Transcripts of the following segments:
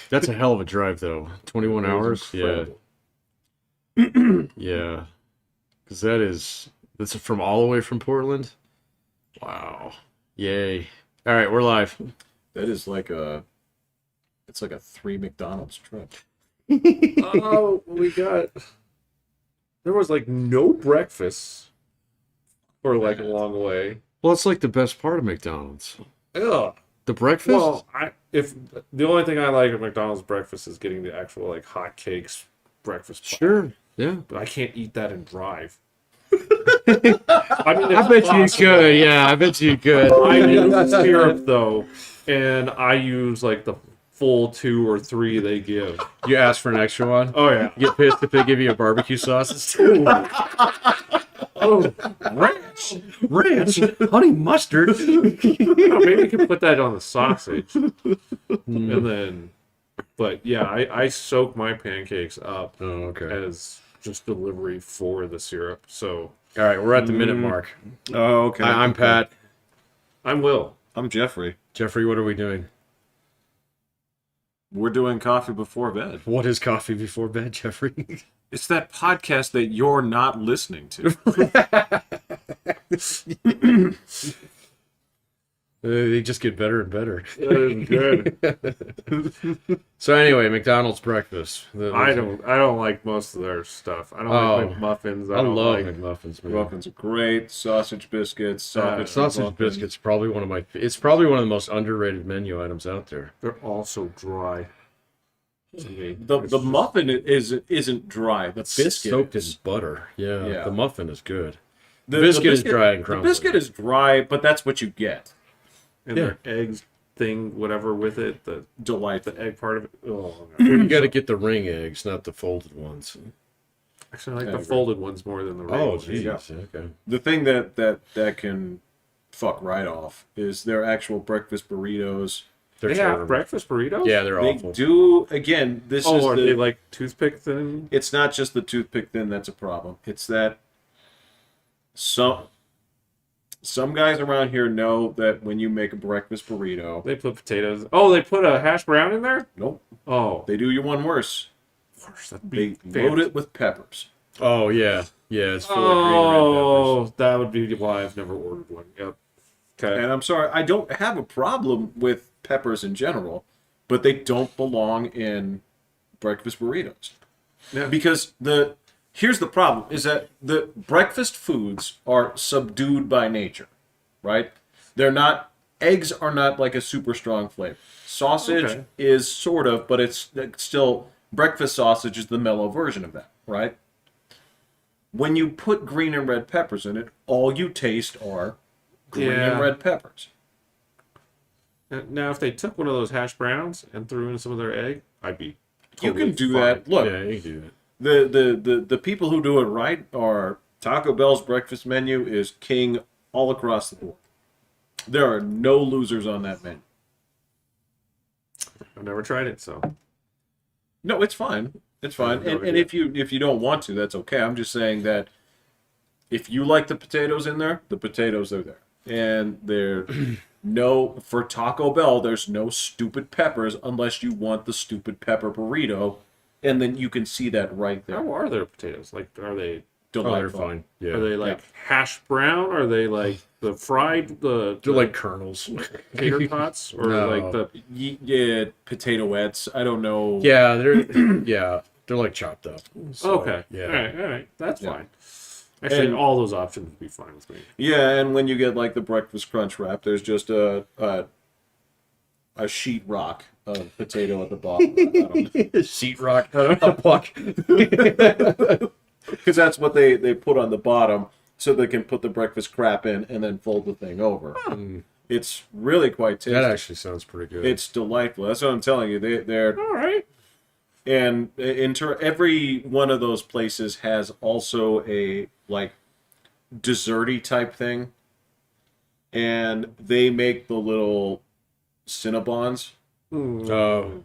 That's a hell of a drive, though. 21 It was hours? Yeah. incredible. Yeah. Because that's from all the way from Portland? Wow. Yay. All right, we're live. That is like it's like a 3 McDonald's trip. Oh, there was like no breakfast for like a long way. Well, it's like the best part of McDonald's. Ugh. The breakfast? Well, if the only thing I like at McDonald's breakfast is getting the actual like hot cakes breakfast pie. Sure. Yeah. But I can't eat that and drive. I mean, I bet you could. Yeah, I bet you could. I use syrup though, and I use like the full 2 or 3 they give. You ask for an extra one? Oh yeah. You get pissed if they give you a barbecue sauce? Oh, Ranch? Honey mustard? maybe you can put that on the sausage, and then. But yeah, I soak my pancakes up Oh, okay. as just delivery for the syrup. So All right, we're at the minute mark. Oh, okay. I'm Pat. I'm Will. I'm Jeffrey. Jeffrey, what are we doing? We're doing Coffee Before Bed. What is coffee before bed, Jeffrey? It's that podcast that you're not listening to. They just get better and better. Good. So anyway, McDonald's breakfast. I don't like most of their stuff. I don't like McMuffins. I don't love like McMuffins, man. Muffins are great. Sausage biscuits. Sausage muffins. biscuits probably one of my. It's probably one of the most underrated menu items out there. They're all so dry. To me. The muffin isn't dry. The biscuit Soaked in is. butter. Yeah, Yeah. the muffin is good. The biscuit is dry and The crumbly. biscuit is dry, but that's what you get. And their eggs thing, whatever with it, the Delightful. egg part of it. Oh, no. You got to get the ring eggs, not the folded ones. Actually, I like I the agree. folded ones more than the Oh, ones. geez. Yeah. Okay. The thing that can fuck right off is their actual breakfast burritos. They're They have terrible. breakfast burritos? Yeah, they're They awful. do again. This Oh, is are the. they like toothpick thin? It's not just the toothpick thin that's a problem. It's that some guys around here know that when you make a breakfast burrito, They put potatoes. Oh, they put a hash brown in there? nope, Oh, they do you one worse. that'd They be load it with peppers. Oh yeah, yeah. It's full of green and red peppers. Oh, that would be why I've never ordered one. Yep. Okay. And I'm sorry, I don't have a problem with peppers in general, but they don't belong in breakfast burritos. Yeah. Because here's the problem is that the breakfast foods are subdued by nature, right? Eggs are not like a super strong flavor. Sausage Okay. is sort of, but it's still, breakfast sausage is the mellow version of that, right? When you put green and red peppers in it, all you taste are green and Yeah. red peppers. Now, if they took one of those hash browns and threw in some of their egg, I'd be. You totally can do fine. that. Look, Yeah, you can do it. the people who do it right are Taco Bell's breakfast menu is king all across the board. There are no losers on that menu. I've never tried it, so. No, it's fine. It's fine. No And if you don't want to, that's okay. I'm just saying that if you like the potatoes in there, the potatoes are there. And for Taco Bell, there's no stupid peppers unless you want the stupid pepper burrito, and then you can see that right there. How are their potatoes? Like, are they Oh, they're Delightful. fine. Yeah, are they like hash brown? Are they like the fried they're like kernels. tater tots or No. like the? Yeah, potatoettes. I don't know. Yeah, they're like chopped up. So, Okay. Yeah. All right. That's Yeah. fine. Actually, And- all those options would be fine with me. Yeah, and when you get like the breakfast crunch wrap, there's just a sheet rock of potato at the bottom. Sheetrock, a puck. Because that's what they put on the bottom so they can put the breakfast crap in and then fold the thing over. It's really quite tasty. That actually sounds pretty good. It's delightful. That's what I'm telling you. They're All right. and every one of those places has also a like desserty type thing, and they make the little Cinnabons, Oh,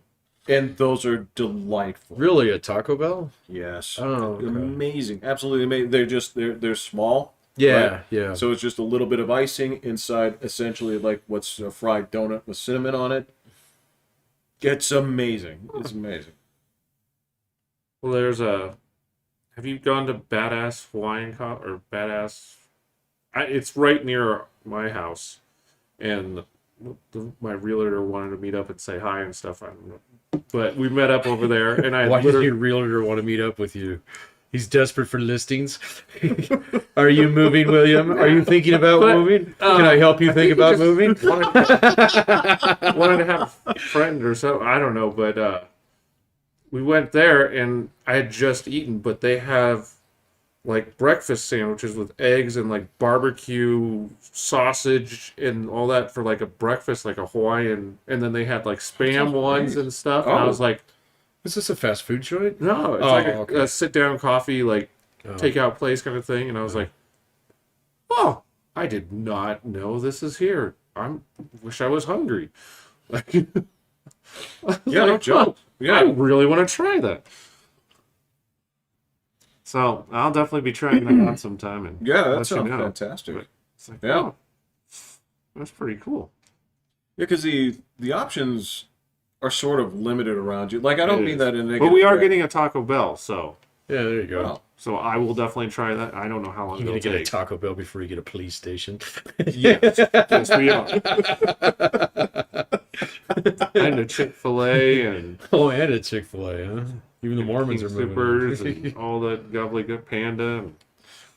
and those are delightful. really? A Taco Bell? Yes. Oh, okay. Amazing. Absolutely amazing. They're small. Yeah, right? yeah. So it's just a little bit of icing inside, essentially like what's a fried donut with cinnamon on it. It's amazing. It's amazing. Well, have you gone to Badass Hawaiian or Badass? It's right near my house, and my realtor wanted to meet up and say hi and stuff. I don't know, but we met up over there, and I Why does your realtor want to meet up with you? He's desperate for listings. Are you moving, William? Are you thinking about moving? Can I help you think about moving? wanted to have a friend or so. I don't know, but we went there, and I had just eaten, but they have like breakfast sandwiches with eggs and like barbecue sausage and all that for like a breakfast, like a Hawaiian. And then they had like spam ones and stuff. And I was like, is this a fast food joint? no, it's like a sit down coffee, like takeout place kind of thing. And I was like, oh, I did not know this is here. Wish I was hungry. Like, Yeah, no joke. Yeah. I really want to try that. So I'll definitely be trying that out sometime. And Yeah, that let you sounds know. fantastic. But it's like, Yeah. oh, that's pretty cool. Yeah, because the options are sort of limited around you. Like, I don't It mean is. that in a negative But we are way. getting a Taco Bell, so Yeah, there you go. Well, I will definitely try that. I don't know how long You're it'll gonna get a take. Taco Bell before you get a police station. Yes, we are. And a Chick-fil-A and Oh, and a Chick-fil-A, huh? Even the Mormons King are moving. Supers and all that gobbledygook Panda.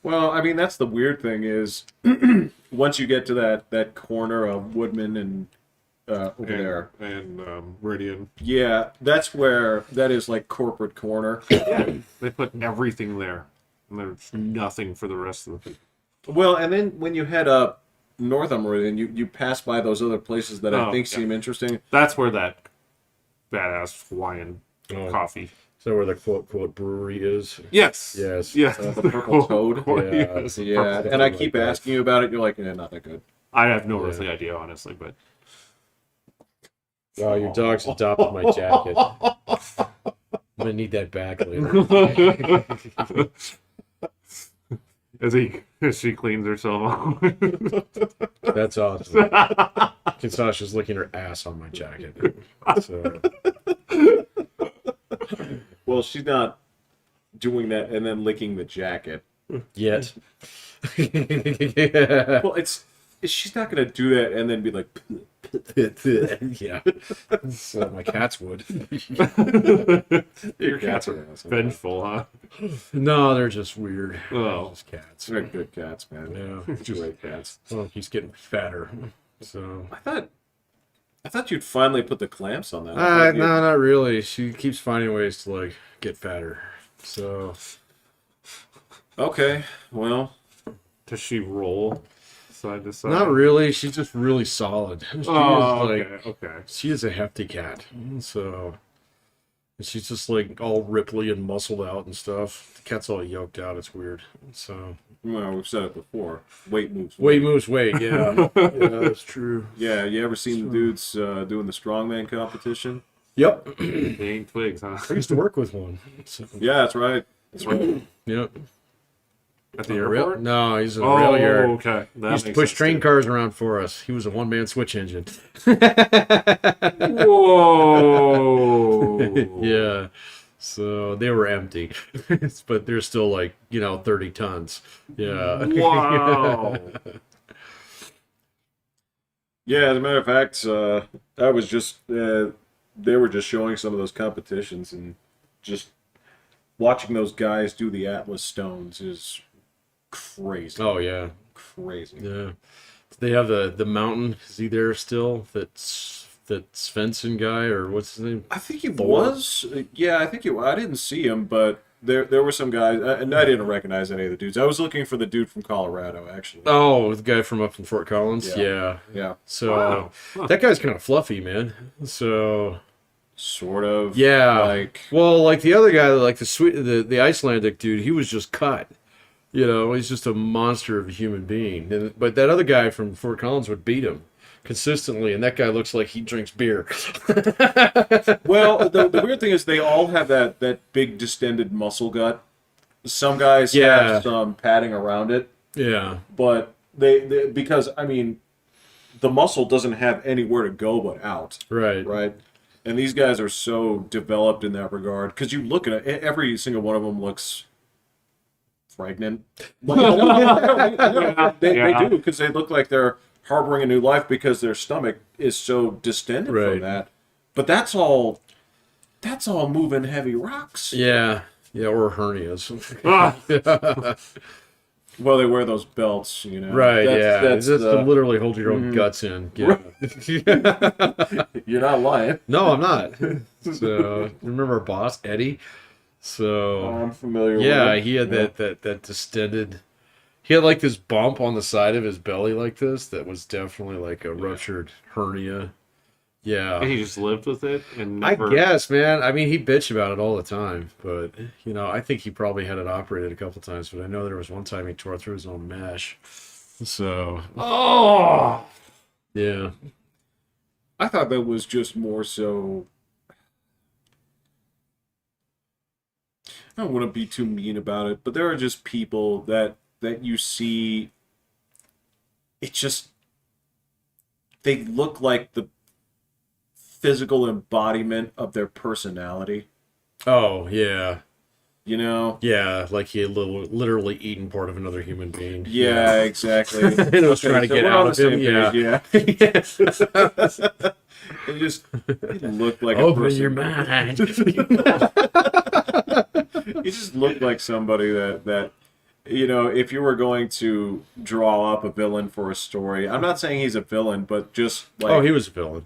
well, I mean, that's the weird thing is once you get to that corner of Woodman and over there, And Meridian. yeah, that's where that is like corporate corner. They put everything there. And there's nothing for the rest of the people. Well, and then when you head up north of Meridian, you pass by those other places that I Oh, think yeah. seem interesting. That's where that badass Hawaiian coffee. Is that where the quote brewery is? Yes. Yes. Yes. The Purple Toad. Yeah. Yes, the Yeah, purple and I toad. keep asking you about it. You're like, not that good. I have no earthly idea, honestly, but Oh, your dog's adopted my jacket. I'm gonna need that back later. as she cleans herself. That's awesome. Kinsasha's licking her ass on my jacket. So, Well, she's not doing that and then licking the jacket. yet. Well, she's not gonna do that and then be like, Yeah. So my cats would. Your cats are vengeful, huh? No, they're just weird. Oh. Just cats. they're good cats, man. Yeah. Great cats. Well, he's getting fatter. So. I thought you'd finally put the clamps on that. I thought No, not really. She keeps finding ways to like get fatter. So. Okay, well, Does she roll side to side? Not really. She's just really solid. She Oh, is okay, okay. she is a hefty cat. So she's just like all ripply and muscled out and stuff. The cat's all yoked out. It's weird. So we've said it before. Weight moves. weight moves weight. Yeah, yeah, that's true. Yeah, you ever seen the dudes doing the strongman competition? Yep. They ain't twigs, huh? I used to work with one. So, Yeah, that's right. That's right. yep. At the airport? No, he's a Oh, rail yard. okay. That He used to makes push sense, train too. cars around for us. He was a one-man switch engine. Whoa. Yeah. So they were empty, but they're still like 30 tons. Yeah. Wow. Yeah, as a matter of fact, I was just they were just showing some of those competitions, and just watching those guys do the Atlas Stones is crazy. Oh yeah. Crazy. Yeah. They have the mountain. Is he there still? That Svensson guy, or what's his name? I think he Thor? was. Yeah, I think he. I didn't see him, but there were some guys, and I didn't recognize any of the dudes. I was looking for the dude from Colorado, actually. Oh, the guy from up in Fort Collins. Yeah. Yeah. Yeah, So Wow. Huh. that guy's kind of fluffy, man. So sort of. yeah. Like, Well, like the other guy, like the Icelandic dude, he was just cut. He's just a monster of a human being. But that other guy from Fort Collins would beat him consistently, and that guy looks like he drinks beer. well, the weird thing is they all have that big distended muscle gut. Some guys Yeah. have some padding around it, Yeah. but they because I mean, the muscle doesn't have anywhere to go but out, Right. right? And these guys are so developed in that regard because you look at it, every single one of them looks pregnant. Like, they do because they look like they're harboring a new life because their stomach is so distended Right. from that. But that's all moving heavy rocks. Yeah, or hernias. Ah, Well, they wear those belts, you know. Right, That's just to the- literally hold your own guts in. Yeah. You're not lying. No, I'm not. So, remember our boss, Eddie? So, I'm familiar yeah, with it. he had that distended. He had like this bump on the side of his belly like this that was definitely like a ruptured hernia. Yeah. and he just lived with it and I never... guess, man. I mean, he bitched about it all the time, but I think he probably had it operated a couple times. But I know there was one time he tore through his own mesh. So, Oh! yeah, I thought that was just more so. I don't want to be too mean about it, but there are just people that you see. It just they look like the physical embodiment of their personality. oh yeah, You know? yeah. Like he had literally eaten part of another human being. Yeah, exactly. And it was trying to get we're out on of the him. same Yeah. page, yeah. It looked like a Open person. your mind. He just looked like somebody that if you were going to draw up a villain for a story, I'm not saying he's a villain, but just like Oh, he was a villain.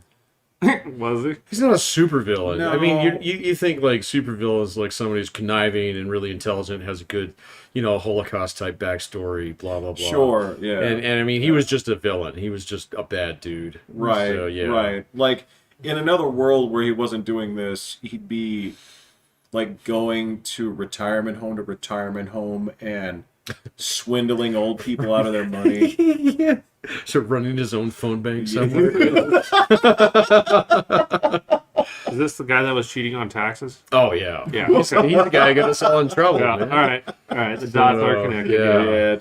Was he? He's not a super villain. I mean, No. you think like super villain is like somebody who's conniving and really intelligent, has a good, Holocaust type backstory, blah blah blah. sure, yeah, And I mean, he was just a villain. He was just a bad dude. right, So, yeah. right. Like in another world where he wasn't doing this, he'd be like going to retirement home and swindling old people out of their money. Yeah. So running his own phone bank somewhere. Is this the guy that was cheating on taxes? Oh yeah. Yeah, He's okay. the guy who got us all in trouble, Yeah, man. all right. The dots are connected. yeah. Yeah,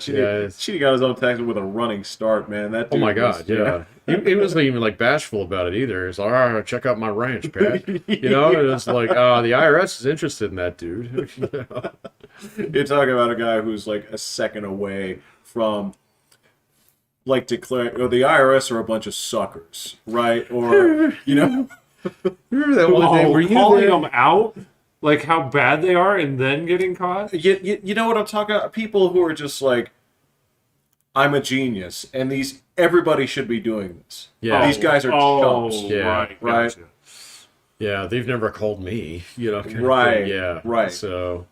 it's- Cheating got his own taxes with a running start, man. That Oh my dude was- God, yeah. He wasn't even like bashful about it either. He's like, "Ah, check out my ranch, Pat." It was like, the IRS is interested in that dude. You're talking about a guy who's like a second away from like declaring, the IRS are a bunch of suckers, right? Or Remember that one day? Oh, Were you calling there? them out? Like how bad they are and then getting caught? you know what I'm talking about? People who are just like, I'm a genius, and everybody should be doing this. Yeah. These guys are chumps. Yeah, right. right. Gotcha. Yeah, they've never called me, kind of thing. Right, Yeah, right. So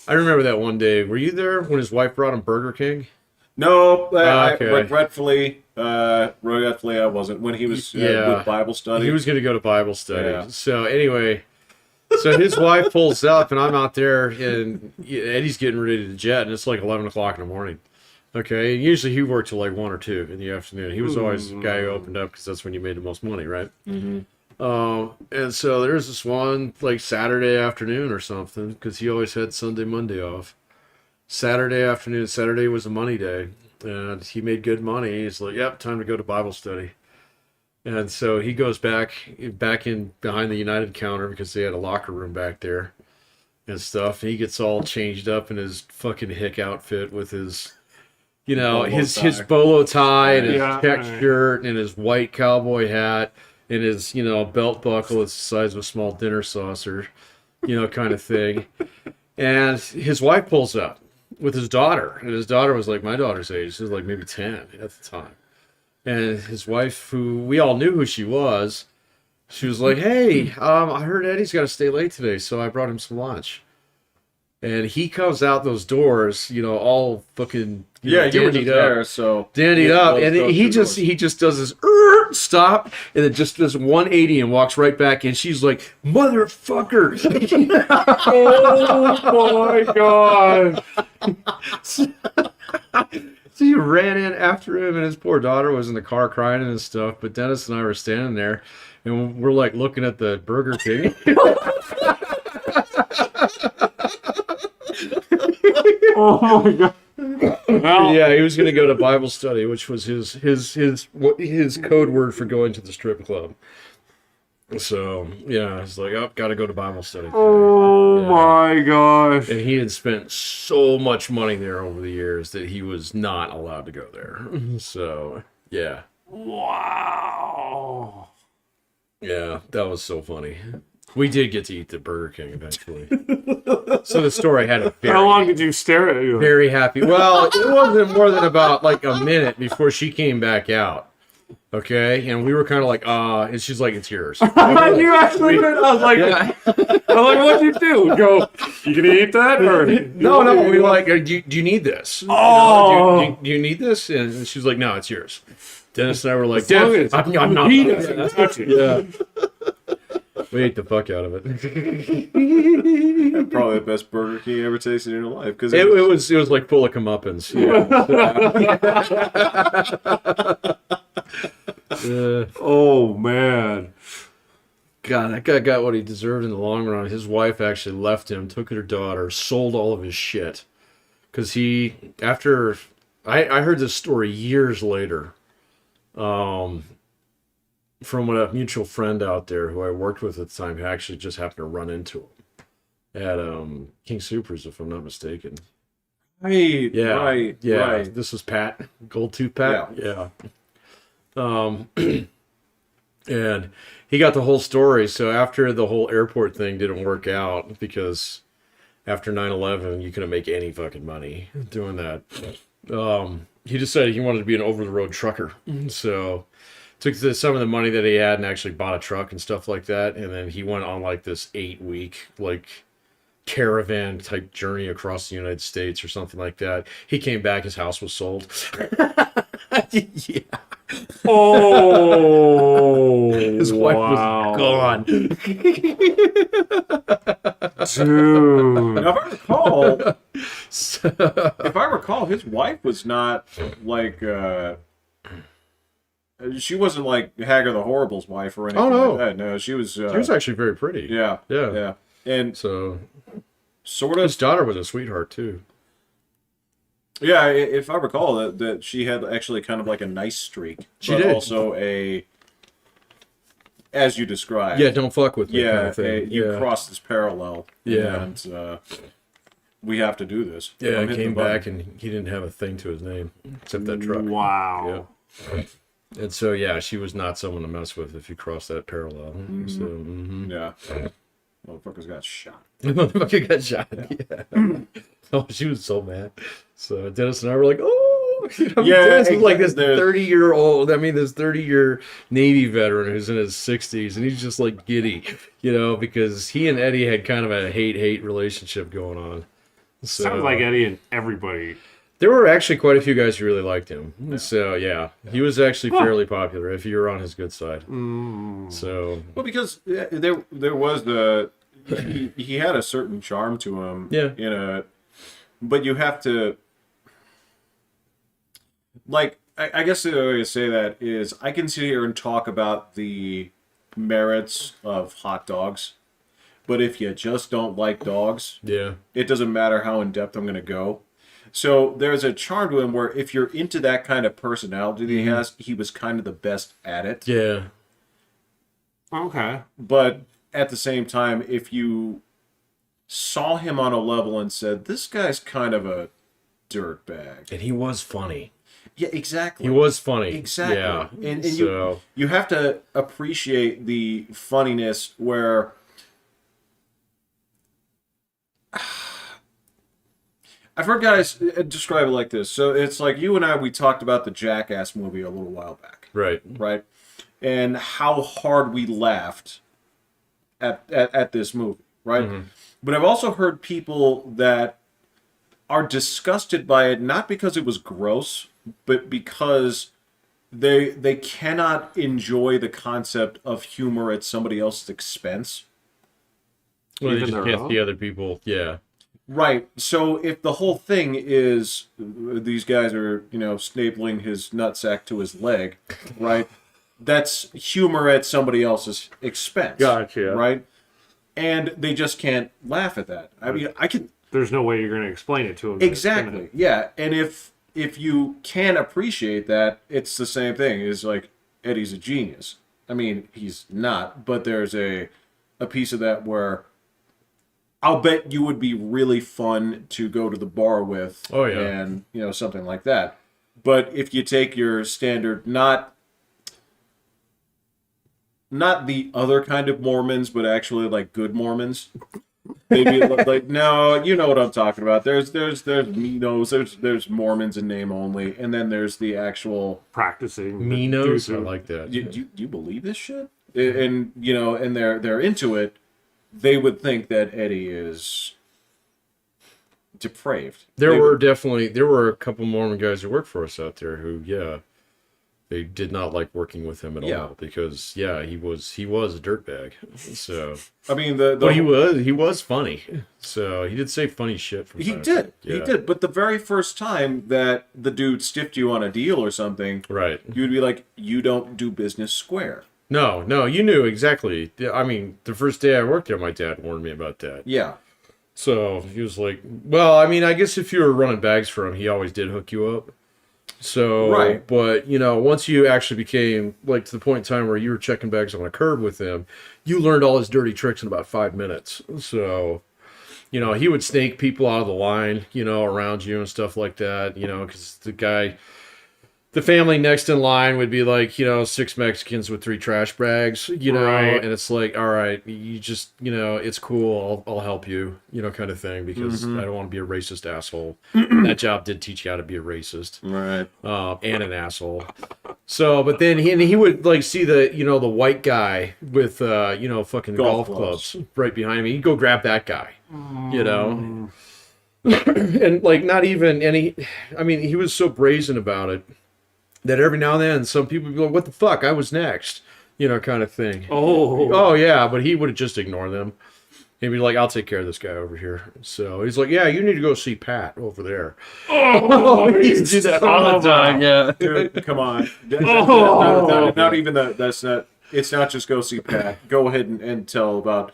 I remember that one day. Were you there when his wife brought him Burger King? No, Okay. regretfully, I wasn't. When he was Yeah. with Bible study. He was going to go to Bible study. Yeah. So anyway, his wife pulls up, and I'm out there, and Eddie's getting ready to jet, and it's like 11 o'clock in the morning. Okay, and usually he worked till like 1 or 2 in the afternoon. He was always the guy who opened up because that's when you made the most money, right? Mm-hmm. And so there's this one like Saturday afternoon or something because he always had Sunday, Monday off. Saturday afternoon, Saturday was a money day, and he made good money. He's like, "Yep, time to go to Bible study." And so he goes back in behind the United counter because they had a locker room back there and stuff. And he gets all changed up in his fucking hick outfit with his, his bolo tie and his Yeah, check right. shirt and his white cowboy hat and his, belt buckle that's the size of a small dinner saucer, kind of thing. And his wife pulls up with his daughter, and his daughter was like my daughter's age. She was like maybe 10 at the time. And his wife, who we all knew who she was was like, "Hey, I heard Eddie's got to stay late today, so I brought him some lunch." And he comes out those doors, all fucking you were dandied just up, there, so dandied Yeah, up, those- and those he two just doors. does this stop, and then just does 180 and walks right back, and she's like, "Motherfucker!" Oh my god. So he ran in after him, and his poor daughter was in the car crying and stuff. But Dennis and I were standing there, and we're like looking at the Burger King. Oh my god. Well, Yeah, he was going to go to Bible study, which was his code word for going to the strip club. So yeah, it's like, oh, gotta go to Bible study today. Oh Yeah. my gosh. And he had spent so much money there over the years that he was not allowed to go there. So yeah, Wow. yeah, that was so funny. We did get to eat the Burger King eventually. So the story had a How long very, did you stare at you? very happy. Well, it wasn't more than about like a minute before she came back out. Okay, and we were kind of like, and she's like, it's yours. You actually did. I was like, what'd you do? Go, you gonna eat that? Or No, we were like, do you need this? Oh. Do you need this? And she was like, no, it's yours. Dennis and I were like, As long as I'm not. he doesn't touch it. Yeah. We ate the fuck out of it. Probably the best Burger King you ever tasted in your life. Because It was like full of comeuppance. Yeah. Oh man. God, that guy got what he deserved in the long run. His wife actually left him, took her daughter, sold all of his shit. Because I heard this story years later from a mutual friend out there who I worked with at the time who actually just happened to run into him at King Supers, if I'm not mistaken. Right, Yeah, right, yeah. right. This was Pat, Gold Tooth Pat. Yeah. And he got the whole story. So after the whole airport thing didn't work out, because after 9/11 you couldn't make any fucking money doing that. He decided he wanted to be an over-the-road trucker. So took some of the money that he had and actually bought a truck and stuff like that. And then he went on like this 8-week like caravan type journey across the United States or something like that. He came back, his house was sold. Yeah. Oh. His wife was gone. Dude. Now, if I recall, his wife was not like she wasn't like Hagar the Horrible's wife or anything no. like that. No, she was. She was actually very pretty. Yeah, Yeah. yeah, and So sort of. his daughter was a sweetheart too. Yeah, if I recall, that she had actually kind of like a nice streak, She but did. also as you described. Yeah, don't fuck with me. Yeah, kind of thing. you crossed this parallel. Yeah. And we have to do this. Yeah, I'm he hitting came the button. back and he didn't have a thing to his name except that truck. Wow. Yeah. And so yeah, she was not someone to mess with if you cross that parallel. So Yeah. Motherfuckers got shot. the motherfucker got shot. Yeah. Oh, she was so mad. So Dennis and I were like, oh, you know, Yeah, Dennis was like this exactly. 30-year-old. I mean, this 30-year Navy veteran who's in his 60s, and he's just like giddy, you know, because he and Eddie had kind of a hate relationship going on. So, Sounds like Eddie and everybody. there were actually quite a few guys who really liked him. So yeah, he was actually fairly popular if you were on his good side. So Well, because there was he had a certain charm to him. Yeah. But you have to, like, I guess the way to say that is I can sit here and talk about the merits of hot dogs, but if you just don't like dogs, yeah, it doesn't matter how in depth I'm going to go. So there's a charm to him where if you're into that kind of personality that he has, he was kind of the best at it. yeah, Okay. But at the same time, if you saw him on a level and said, this guy's kind of a dirtbag. and he was funny. Yeah, exactly. He was funny. Exactly. Yeah. And So you have to appreciate the funniness where I've heard guys describe it like this. So it's like you and I, we talked about the Jackass movie a little while back, right. right? And how hard we laughed at this movie, right? Mm-hmm. But I've also heard people that are disgusted by it, not because it was gross, but because they cannot enjoy the concept of humor at somebody else's expense. Well, they Even just their can't own? see other people. Yeah. Right. So if the whole thing is these guys are, stapling his nutsack to his leg, right? That's humor at somebody else's expense. Gotcha. Right? And they just can't laugh at that. I mean, I can There's no way you're going to explain it to him. exactly. Yeah. And if you can appreciate that, it's the same thing. It's like Eddie's a genius. I mean, he's not, but there's a piece of that where I'll bet you would be really fun to go to the bar with. Oh, yeah. And, something like that. But if you take your standard, not the other kind of Mormons, but actually like good Mormons, maybe like, no, you know what I'm talking about. There's Minos, there's Mormons in name only, and then there's the actual Practicing Minos. I like that. Do you believe this shit? And and they're into it. They would think that Eddie is depraved. There were a couple Mormon guys who worked for us out there who, they did not like working with him at all because, he was a dirtbag. So I mean, but he was funny. So he did say funny shit from he time to time. did. He did. But the very first time that the dude stiffed you on a deal or something, Right. you would be like, you don't do business square. No, you knew exactly. I mean, the first day I worked there, my dad warned me about that. Yeah. So he was like, well, I mean, I guess if you were running bags for him, he always did hook you up. So, Right. But, once you actually became, like, to the point in time where you were checking bags on a curb with him, you learned all his dirty tricks in about 5 minutes. So, he would snake people out of the line, around you and stuff like that, because the family next in line would be like, 6 Mexicans with 3 trash bags, Right. and it's like, all right, you just, it's cool. I'll help you, kind of thing, because I don't want to be a racist asshole. That job did teach you how to be a racist, Right. and an asshole. So, but then he would like see the, the white guy with, fucking golf clubs right behind me. He'd go grab that guy, and like not even any, I mean, he was so brazen about it that every now and then some people would be like, what the fuck? I was next, kind of thing. Oh yeah, but he would just ignore them. He'd be like, I'll take care of this guy over here. So he's like, yeah, you need to go see Pat over there. He do that all the time. Yeah. Dude, come on. Not even that. That's not. It's not just go see Pat. Go ahead and tell about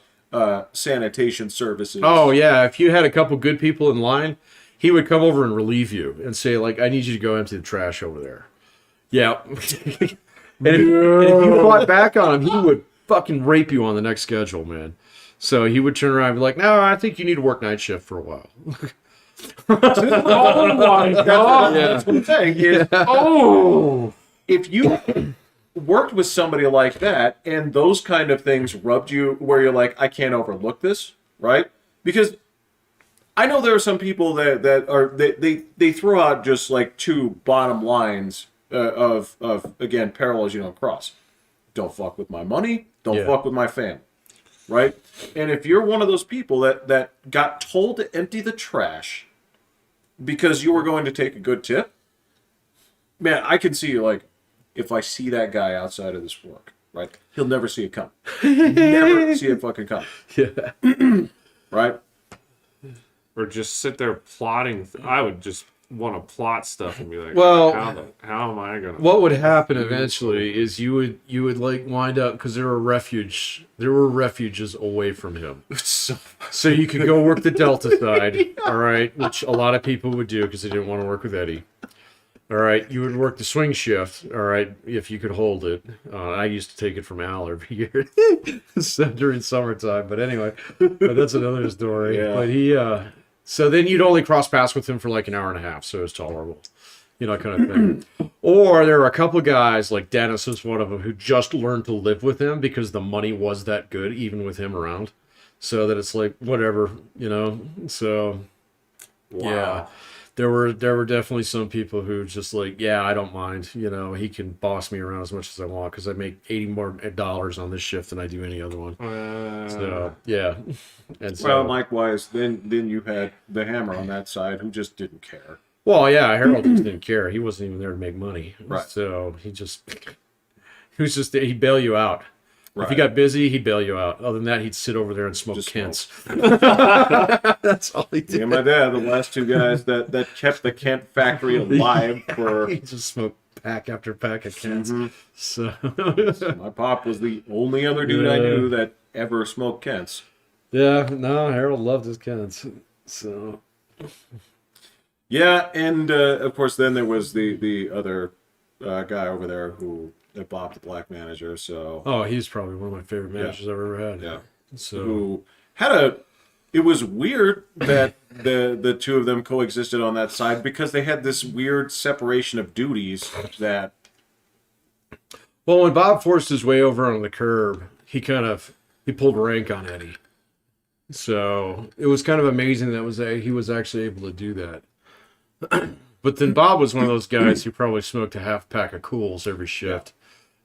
sanitation services. Oh yeah, if you had a couple good people in line, he would come over and relieve you and say, like, I need you to go empty the trash over there. Yeah. and if you fought back on him, he would fucking rape you on the next schedule, man. So he would turn around and be like, no, I think you need to work night shift for a while. Oh my god! Yeah, that's what I'm saying. Is, if you worked with somebody like that and those kind of things rubbed you where you're like, I can't overlook this, right? Because I know there are some people that are they throw out just like 2 bottom lines of again parallels you don't cross. Don't fuck with my money. Don't fuck with my family. Right? And if you're one of those people that got told to empty the trash because you were going to take a good tip, man, I can see like, if I see that guy outside of this work, right, he'll never see it come. Never see it fucking come. Yeah. Right? Or just sit there plotting. I would just want to plot stuff and be like, Well, how am I gonna? What would happen eventually is you would like wind up, because there were refuges away from him. So you could go work the Delta side, all right, which a lot of people would do because they didn't want to work with Eddie. All right, you would work the swing shift, all right, if you could hold it. I used to take it from Al every year so during summertime. But anyway, that's another story. Yeah. But he, so then you'd only cross paths with him for like an hour and a half, so it was tolerable, kind of thing. Or there were a couple of guys, like Dennis is one of them, who just learned to live with him because the money was that good, even with him around. So that it's like, whatever, so, yeah. There were definitely some people who just like, yeah, I don't mind. He can boss me around as much as I want because I make $80 more on this shift than I do any other one. So yeah, and so Well, likewise, then you had the Hammer on that side who just didn't care. well, yeah, Harold just didn't care. He wasn't even there to make money. Right. So he was just he'd bail you out. If he Right. got busy, he'd bail you out. Other than that, he'd sit over there and smoke Just Kents. That's all he did. Me and my dad, the last 2 guys that kept the Kent factory alive for. He just smoked pack after pack of Kents. So My pop was the only other dude I knew that ever smoked Kents. yeah, no, Harold loved his Kents. So Yeah, and of course, then there was the other guy over there who at Bob the Black Manager. So Oh, he's probably one of my favorite managers I've ever had. yeah, So who had a. It was weird that the two of them coexisted on that side because they had this weird separation of duties that. well, when Bob forced his way over on the curb, he pulled rank on Eddie. So it was kind of amazing that he was actually able to do that. But then Bob was one of those guys who probably smoked a half pack of Cools every shift.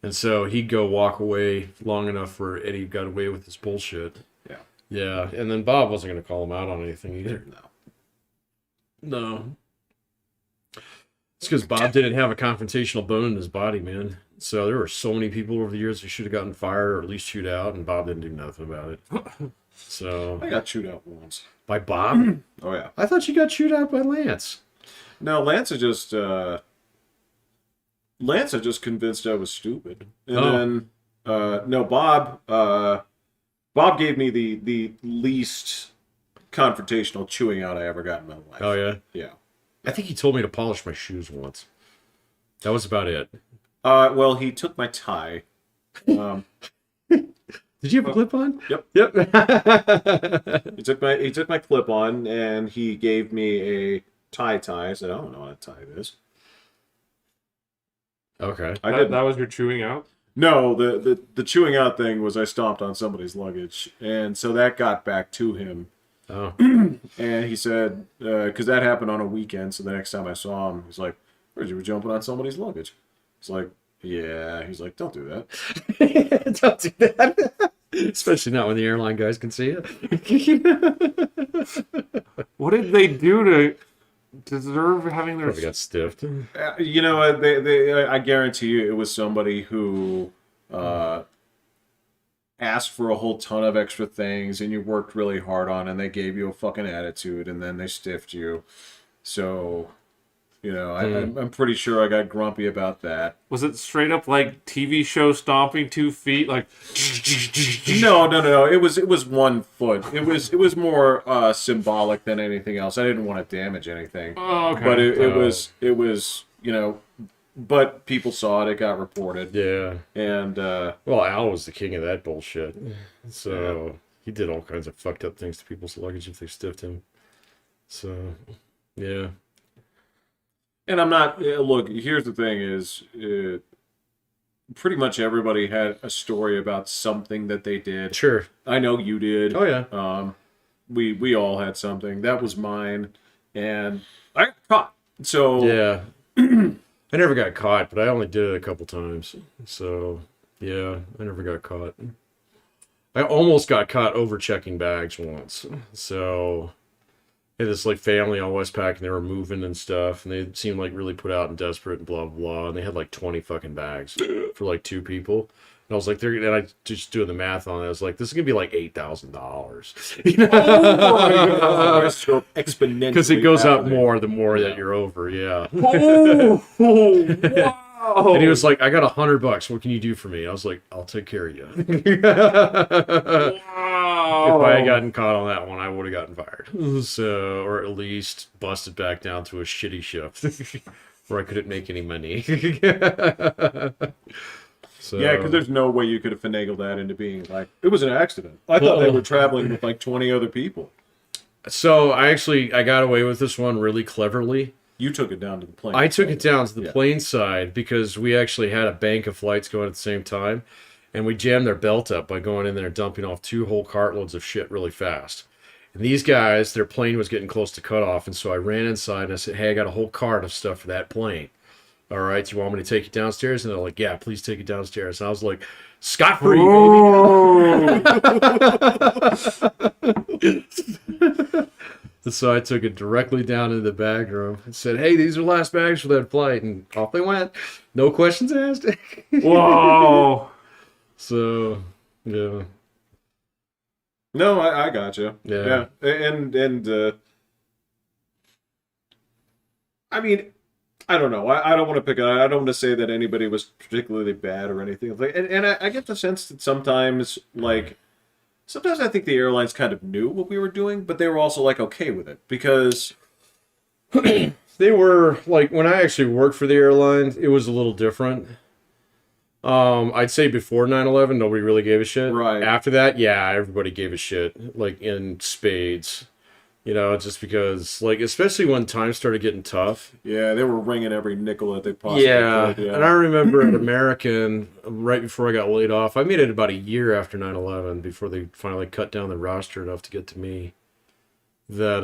And so he'd go walk away long enough where Eddie got away with his bullshit. Yeah. Yeah. And then Bob wasn't going to call him out on anything either. No. It's because Bob didn't have a confrontational bone in his body, man. So there were so many people over the years who should have gotten fired or at least chewed out, and Bob didn't do nothing about it. So I got chewed out once. by Bob? Oh yeah. I thought you got chewed out by Lance. No, Lance had just convinced I was stupid, and then no, Bob gave me the least confrontational chewing out I ever got in my life. Oh yeah. Yeah. I think he told me to polish my shoes once. That was about it. Well, he took my tie. Did you have a clip on? Yep. Yep. He took my clip on and he gave me a tie. I said, I don't know what a tie is. Okay. I didn't. That was your chewing out? No, the chewing out thing was I stomped on somebody's luggage, and so that got back to him. Oh. And he said, because that happened on a weekend, so the next time I saw him, he's like, "Where'd you were jumping on somebody's luggage?" It's like, yeah. He's like, "Don't do that." Don't do that. Especially not when the airline guys can see it. What did they do to deserve having their... Probably got stiffed. You know, I guarantee you it was somebody who asked for a whole ton of extra things and you worked really hard on and they gave you a fucking attitude and then they stiffed you. So, you know, I'm pretty sure I got grumpy about that. Was it straight up like TV show stomping 2 feet? Like... No. It was 1 foot. It was more symbolic than anything else. I didn't want to damage anything. Oh, okay. But it was, you know, but people saw it. It got reported. Yeah. And Well, Al was the king of that bullshit. So he did all kinds of fucked up things to people's luggage if they stiffed him. So, yeah. and I'm not. Look, here's the thing: is pretty much everybody had a story about something that they did. Sure. I know you did. Oh, yeah. We all had something. That was mine, and I got caught. So Yeah. I never got caught, but I only did it a couple times. So, yeah, I never got caught. I almost got caught over checking bags once. So, I had this like family on Westpac and they were moving and stuff, and they seemed like really put out and desperate and blah, blah, blah. And they had like 20 fucking bags for like 2 people. And I was like, and I just doing the math on it. I was like, this is gonna be like $8,000. You know? oh, so exponentially Because it goes up happening. more the more that you're over, yeah. Oh, wow. And he was like, I got $100. What can you do for me? I was like, I'll take care of you. If Wow. I had gotten caught on that one, I would have gotten fired. So, or at least busted back down to a shitty shift where I couldn't make any money. So, Yeah, because there's no way you could have finagled that into being like it was an accident. I thought they were traveling with like 20 other people. So I got away with this one really cleverly. You took it down to the plane. I took it down to the Yeah. plane side because we actually had a bank of flights going at the same time, and we jammed their belt up by going in there and dumping off 2 whole cartloads of shit really fast. And these guys, their plane was getting close to cutoff, and so I ran inside and I said, "Hey, I got a whole cart of stuff for that plane. All right, do you want me to take it downstairs?" And they're like, "Yeah, please take it downstairs." And I was like, "Scot-free, baby." And so I took it directly down into the bag room and said, "Hey, these are last bags for that flight." And off they went. No questions asked. Whoa. So, yeah. No, I got you. Yeah. And I mean, I don't know. I don't want to pick on. I don't want to say that anybody was particularly bad or anything. Like, and I get the sense that sometimes I think the airlines kind of knew what we were doing, but they were also like okay with it because They were, like, when I actually worked for the airline, it was a little different. I'd say before 9/11, nobody really gave a shit. Right. After that, yeah, everybody gave a shit, like in spades. You know, just because, like, especially when times started getting tough. Yeah, they were ringing every nickel that they possibly Yeah, could. and I remember at American, right before I got laid off, I made it about a year after 9/11 before they finally cut down the roster enough to get to me. That,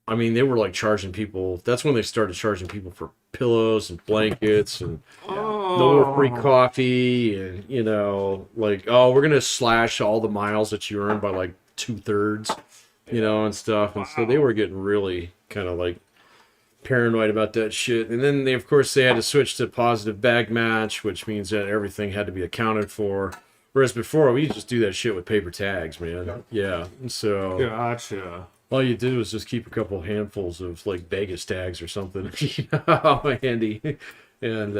I mean, they were like charging people. That's when they started charging people for pillows and blankets and no more free coffee. And, you know, like, oh, we're going to slash all the miles that you earn by like 2/3, you know, and stuff. And so they were getting really kind of like paranoid about that shit. And then they, of course, they had to switch to positive bag match, which means that everything had to be accounted for. Whereas before, we just do that shit with paper tags, man. Yeah. So Gotcha. all you did was just keep a couple handfuls of like Vegas tags or something, you know, handy, and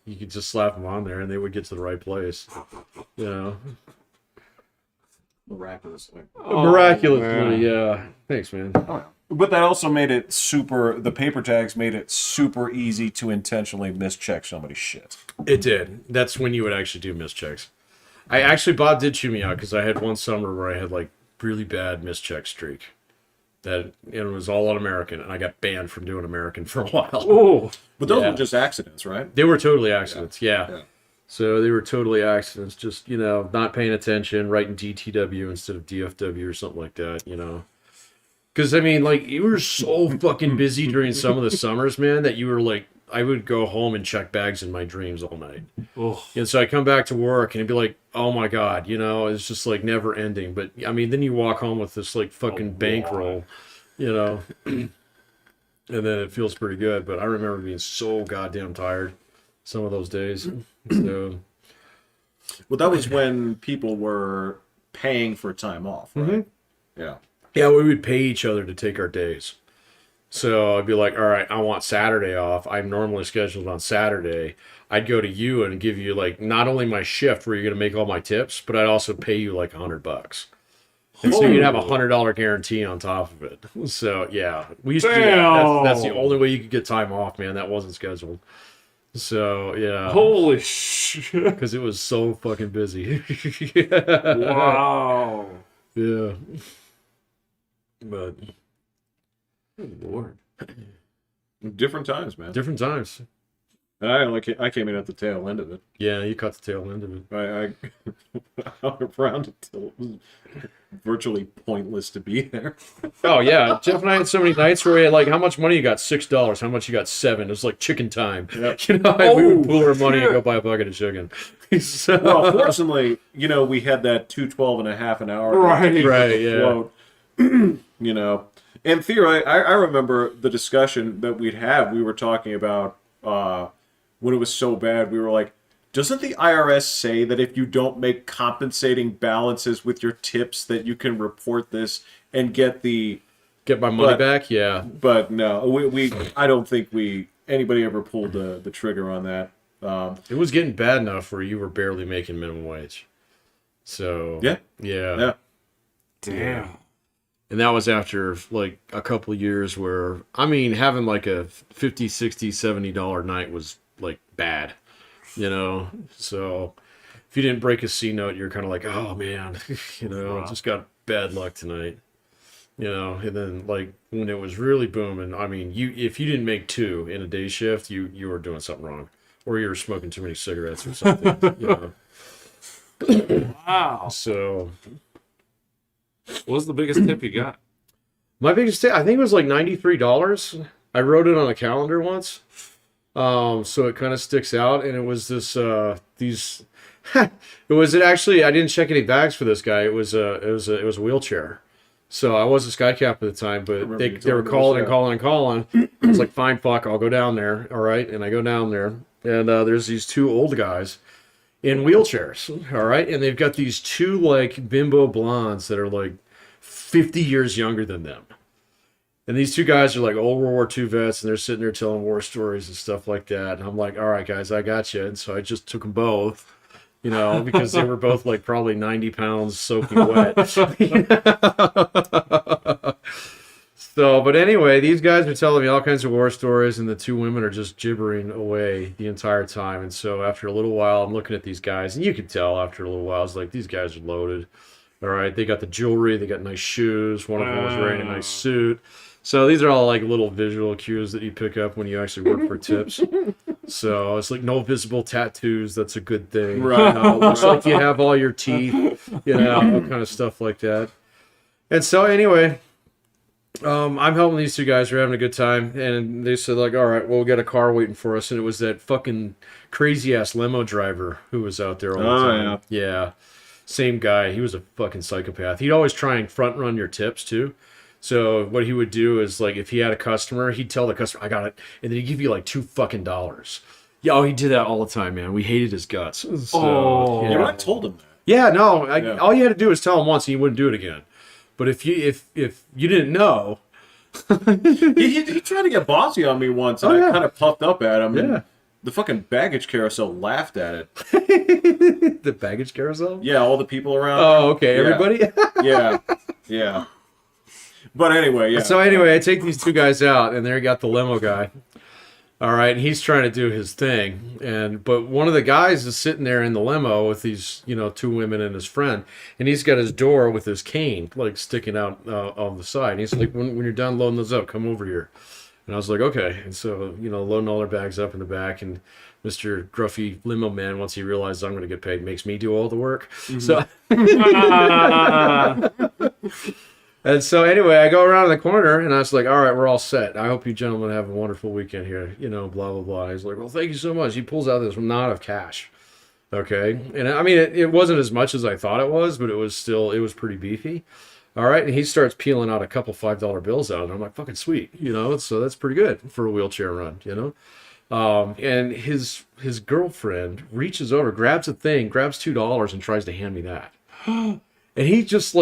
you could just slap them on there, and they would get to the right place, you know. Miraculously. Miraculously, man. yeah. Thanks, man. But that also made it super. The paper tags made it super easy to intentionally mischeck somebody's shit. It did. That's when you would actually do mischecks. I actually, Bob did chew me out because I had one summer where I had like really bad mischeck streak. That it was all on American, and I got banned from doing American for a while. Oh, But those Yeah. were just accidents, right? They were totally accidents, yeah. Yeah. So they were totally accidents, just, you know, not paying attention, writing DTW instead of DFW or something like that, you know. Because, I mean, like, you were so fucking busy during some of the summers, man, that you were like, I would go home and check bags in my dreams all night. oh. And so I come back to work and it'd be like, oh my God, you know, it's just like never ending. But, I mean, then you walk home with this like fucking bankroll, you know, and then it feels pretty good. But I remember being so goddamn tired some of those days. So, Well, that was when people were paying for time off, right? Yeah. yeah, we would pay each other to take our days. So I'd be like, all right, I want Saturday off. I'm normally scheduled on Saturday. I'd go to you and give you like not only my shift where you're going to make all my tips, but I'd also pay you like $100. And so you'd have $100 guarantee on top of it. So yeah, we used to do that. That's the only way you could get time off, man. That wasn't scheduled. So yeah, Holy shit. because it was so fucking busy. Wow. Yeah. But Good Lord. Different times, man. different times. And I came in at the tail end of it. Yeah, you caught the tail end of it. I hung around until it was virtually pointless to be there. Oh yeah, Jeff and I had so many nights where we had like, how much money you got? $6. How much you got? $7. It was like chicken time. Yep. You know, we would pool our money and shit. go buy a bucket of chicken. So, Well, fortunately, you know, we had that 212 and a half an hour. Right. Right, yeah. Float, you know. And Theo, I remember the discussion that we'd have. We were talking about when it was so bad. We were like, doesn't the IRS say that if you don't make compensating balances with your tips that you can report this and get the... get my money But- back. Yeah, But no, we I don't think anybody ever pulled the trigger on that. it was getting bad enough where you were barely making minimum wage. So Yeah. yeah. Damn. And that was after like a couple of years where, I mean, having like a $50, $60, $70 night was like bad, you know? So if you didn't break a C note, you're kind of like, oh man, you know, Wow. just got bad luck tonight, you know? And then like when it was really booming, I mean, if you didn't make two in a day shift, you were doing something wrong, or you were smoking too many cigarettes or something, you know? Wow. So What was the biggest tip you got? my biggest tip, I think it was like $93. I wrote it on a calendar once. So it kind of sticks out, and it was this these it actually, I didn't check any bags for this guy. It was a wheelchair. So I was a sky cap at the time, but remember they you were told me calling this, and calling and calling. I was like, fine, fuck, I'll go down there. All right. And I go down there, and there's these two old guys in wheelchairs. All right. And they've got these two like bimbo blondes that are like 50 years younger than them. And these two guys are like old World War II vets, and they're sitting there telling war stories and stuff like that. And I'm like, all right, guys, I got you. And so I just took them both, you know, because they were both like probably 90 pounds soaking wet. So, but anyway, these guys are telling me all kinds of war stories, and the two women are just gibbering away the entire time. And so, after a little while, I'm looking at these guys, and you can tell after a little while, it's like these guys are loaded. All right, they got the jewelry, they got nice shoes. One of them was wearing a nice suit. So these are all like little visual cues that you pick up when you actually work for tips. So it's like no visible tattoos. That's a good thing. Right. Looks like you have all your teeth, all kind of stuff like that. And so anyway, I'm helping these two guys. We're having a good time, and they said like, all right, well, we got a car waiting for us, and it was that fucking crazy ass limo driver who was out there all the time. Yeah, same guy. He was a fucking psychopath. He'd always try and front run your tips too. So what he would do is like if he had a customer, he'd tell the customer, "I got it," and then he'd give you like $2 Yeah, oh, he did that all the time, man. We hated his guts. So, Yeah, but I told him that. Yeah, no. All you had to do was tell him once, and he wouldn't do it again. But if you didn't know, he tried to get bossy on me once, and I kind of puffed up at him. And the fucking baggage carousel laughed at it. The baggage carousel? Yeah, all the people around. Oh, okay, everybody. Yeah. But anyway, yeah. So anyway, I take these two guys out, and there you got the limo guy. All right, and he's trying to do his thing, but one of the guys is sitting there in the limo with these, two women and his friend, and he's got his door with his cane like sticking out on the side. And he's like, when you're done loading those up, come over here. And I was like, okay. And so, loading all their bags up in the back, and Mr. Gruffy limo man, once he realizes I'm going to get paid, makes me do all the work. Mm-hmm. So. And so anyway, I go around the corner, and I was like, all right, we're all set. I hope you gentlemen have a wonderful weekend here, blah, blah, blah. He's like, well, thank you so much. He pulls out this knot of cash. Okay. And I mean, it wasn't as much as I thought it was, but it was pretty beefy. All right. And he starts peeling out a couple $5 bills out. And I'm like, fucking sweet, so that's pretty good for a wheelchair run, and his girlfriend reaches over, grabs a thing, grabs $2 and tries to hand me that. And he just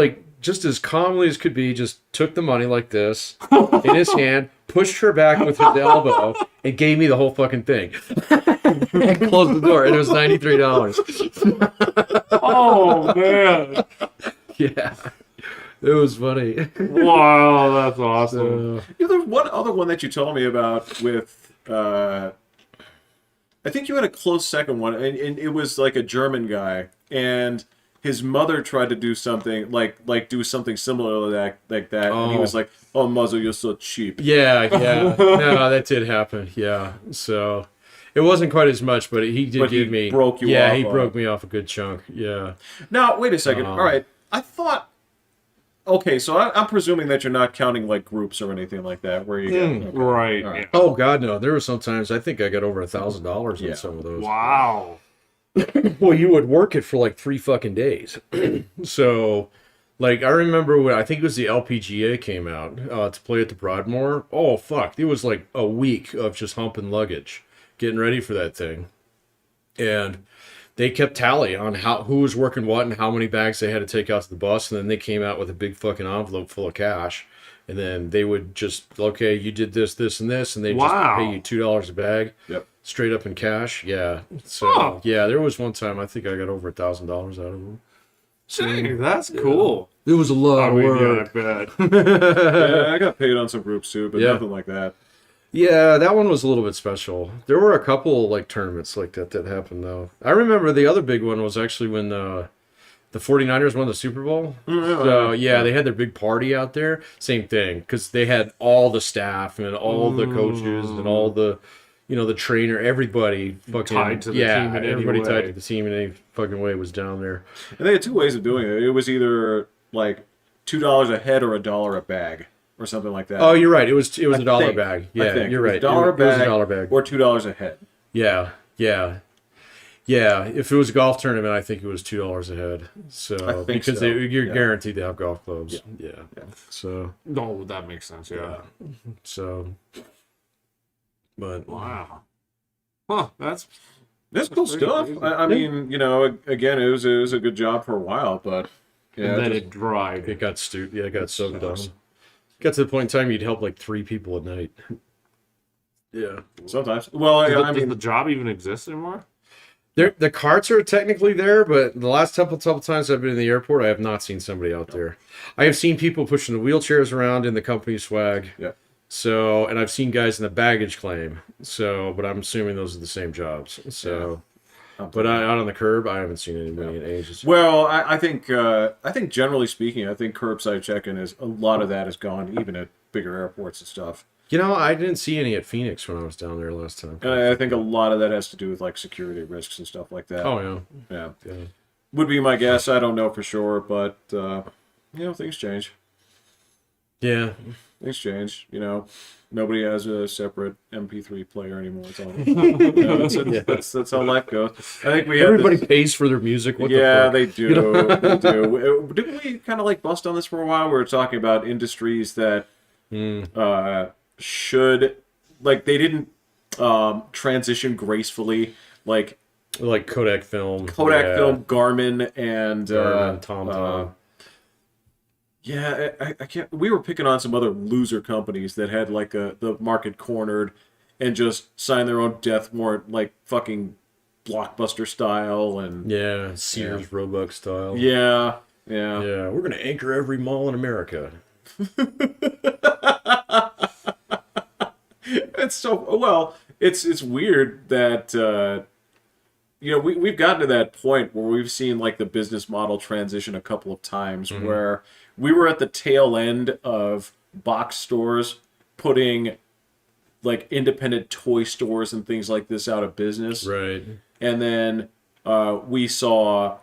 as calmly as could be, just took the money like this in his hand, pushed her back with his elbow, and gave me the whole fucking thing. And closed the door, and it was $93. Oh, man. Yeah. It was funny. Wow, that's awesome. There's one other one that you told me about with, I think you had a close second one, and it was like a German guy, and his mother tried to do something do something similar to that, like that, and he was like, "Oh, mother, you're so cheap." Yeah. No, that did happen. Yeah. So it wasn't quite as much, but he did give me. Broke you off. Yeah, he broke me off a good chunk. Yeah. Now wait a second. All right, I thought. Okay, so I'm presuming that you're not counting like groups or anything like that, where you get okay. Right. All right. Oh God, no. There were sometimes I think I got over $1,000 on some of those. Wow. Well, you would work it for like 3 fucking days. So, like, I remember when I think it was the LPGA came out to play at the Broadmoor. Oh, fuck. It was like a week of just humping luggage, getting ready for that thing. And they kept tally on who was working what and how many bags they had to take out to the bus. And then they came out with a big fucking envelope full of cash. And then they would just, okay, you did this, this, and this. And they just pay you $2 a bag. Yep. Straight up in cash, yeah. So yeah, there was one time I think I got over $1,000 out of them. Dang, that's cool. It was a lot of work. Yeah, I bet. Yeah, I got paid on some groups too, but nothing like that. Yeah, that one was a little bit special. There were a couple like tournaments like that happened though. I remember the other big one was actually when the 49ers won the Super Bowl. So yeah, they had their big party out there. Same thing, because they had all the staff and all the coaches and all the the trainer, everybody fucking tied to the team in everybody any tied way. to the team in any fucking way was down there. And they had two ways of doing it. It was either like $2 a head or $1 a bag or something like that. Oh, you're right. It was a dollar bag. Yeah, you're right. $1 It was a dollar bag or $2 a head. Yeah. If it was a golf tournament, I think it was $2 a head. So because you're guaranteed to have golf clubs. Yeah. So No, that makes sense. Yeah. So. But wow. Huh. That's cool stuff. I mean, again, it was a good job for a while, but and then it dried. It got it got soaked down. Got to the point in time you'd help like 3 people at night. Yeah. Sometimes. Well, Does the job even exist anymore? The carts are technically there, but the last couple times I've been in the airport, I have not seen somebody out there. I have seen people pushing the wheelchairs around in the company swag. Yeah. So, and I've seen guys in the baggage claim. So, but I'm assuming those are the same jobs. So, but out on the curb, I haven't seen anybody in ages. Well, I think generally speaking, I think curbside check-in is a lot of that is gone, even at bigger airports and stuff. You know, I didn't see any at Phoenix when I was down there last time. And I think a lot of that has to do with like security risks and stuff like that. Oh Yeah. yeah. Would be my guess. I don't know for sure, but things change. Yeah. Things change. Nobody has a separate MP3 player anymore. It's all, that's how life goes. I think Everybody pays for their music. What the fuck? they do. They do. Didn't we kind of like bust on this for a while? We were talking about industries that should, like, they didn't transition gracefully, like Kodak Film, Garmin, and TomTom. I can't. We were picking on some other loser companies that had like the market cornered and just signed their own death warrant, like fucking Blockbuster style and Sears Roebuck style. Yeah. We're gonna anchor every mall in America. It's so well. It's weird that we've gotten to that point where we've seen like the business model transition a couple of times where we were at the tail end of box stores putting like independent toy stores and things like this out of business. Right. And then we saw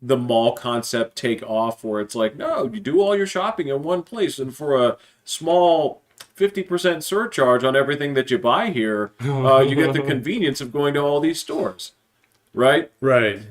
the mall concept take off where it's like, no, you do all your shopping in one place, and for a small 50% surcharge on everything that you buy here, you get the convenience of going to all these stores, right? Right.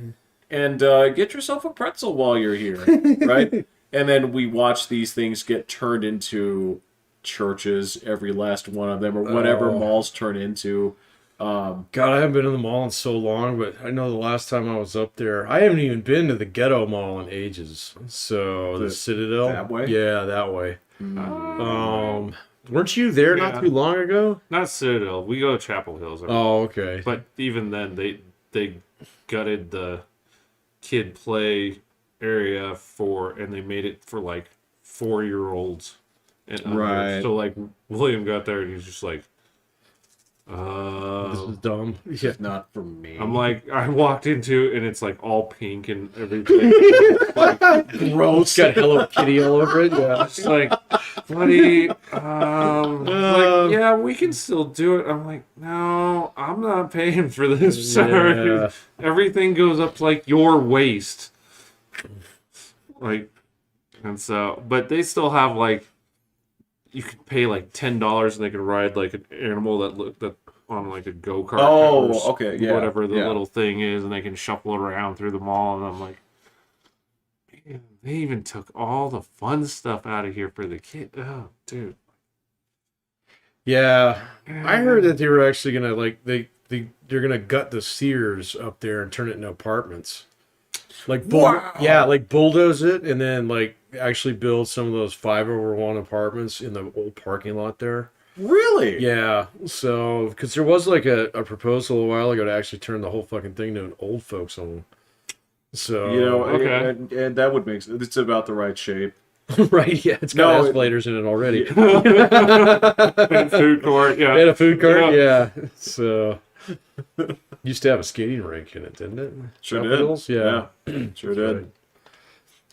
And get yourself a pretzel while you're here, right? And then we watch these things get turned into churches, every last one of them, or whatever malls turn into. God, I haven't been in the mall in so long, but I know the last time I was up there, I haven't even been to the Ghetto Mall in ages. So the Citadel, that way? Yeah, that way. Weren't you there not too long ago? Not Citadel. We go to Chapel Hills. Oh, okay. But even then, they gutted the kid play area and they made it for like 4-year-olds and under. Right. So like William got there and he's just like, This is dumb. Yeah. Not for me. I'm like, I walked into and it's like all pink and everything. Like, Gross. Got Hello Kitty all over it. Yeah. it's like, buddy, like, yeah, we can still do it. I'm like, no, I'm not paying for this. Sorry. Yeah. Everything goes up to like your waist. Like, and so, but they still have like, you could pay like $10 and they can ride like an animal that on like a go-kart. Oh, okay, yeah, whatever the little thing is, and they can shuffle it around through the mall. And I'm like, man, they even took all the fun stuff out of here for the kid. Oh, dude. Yeah, I heard that they were actually gonna they're gonna gut the Sears up there and turn it into apartments. Like like bulldoze it and then like actually build some of those 5/1 apartments in the old parking lot there. Really? Yeah. So because there was like a proposal a while ago to actually turn the whole fucking thing to an old folks home. So okay. and that would make sense. It's about the right shape. right, yeah, it's got escalators in it already. And food court, yeah. And a food court, yeah. So used to have a skating rink in it, didn't it? Sure South did. Hills? Yeah. Sure did. Right.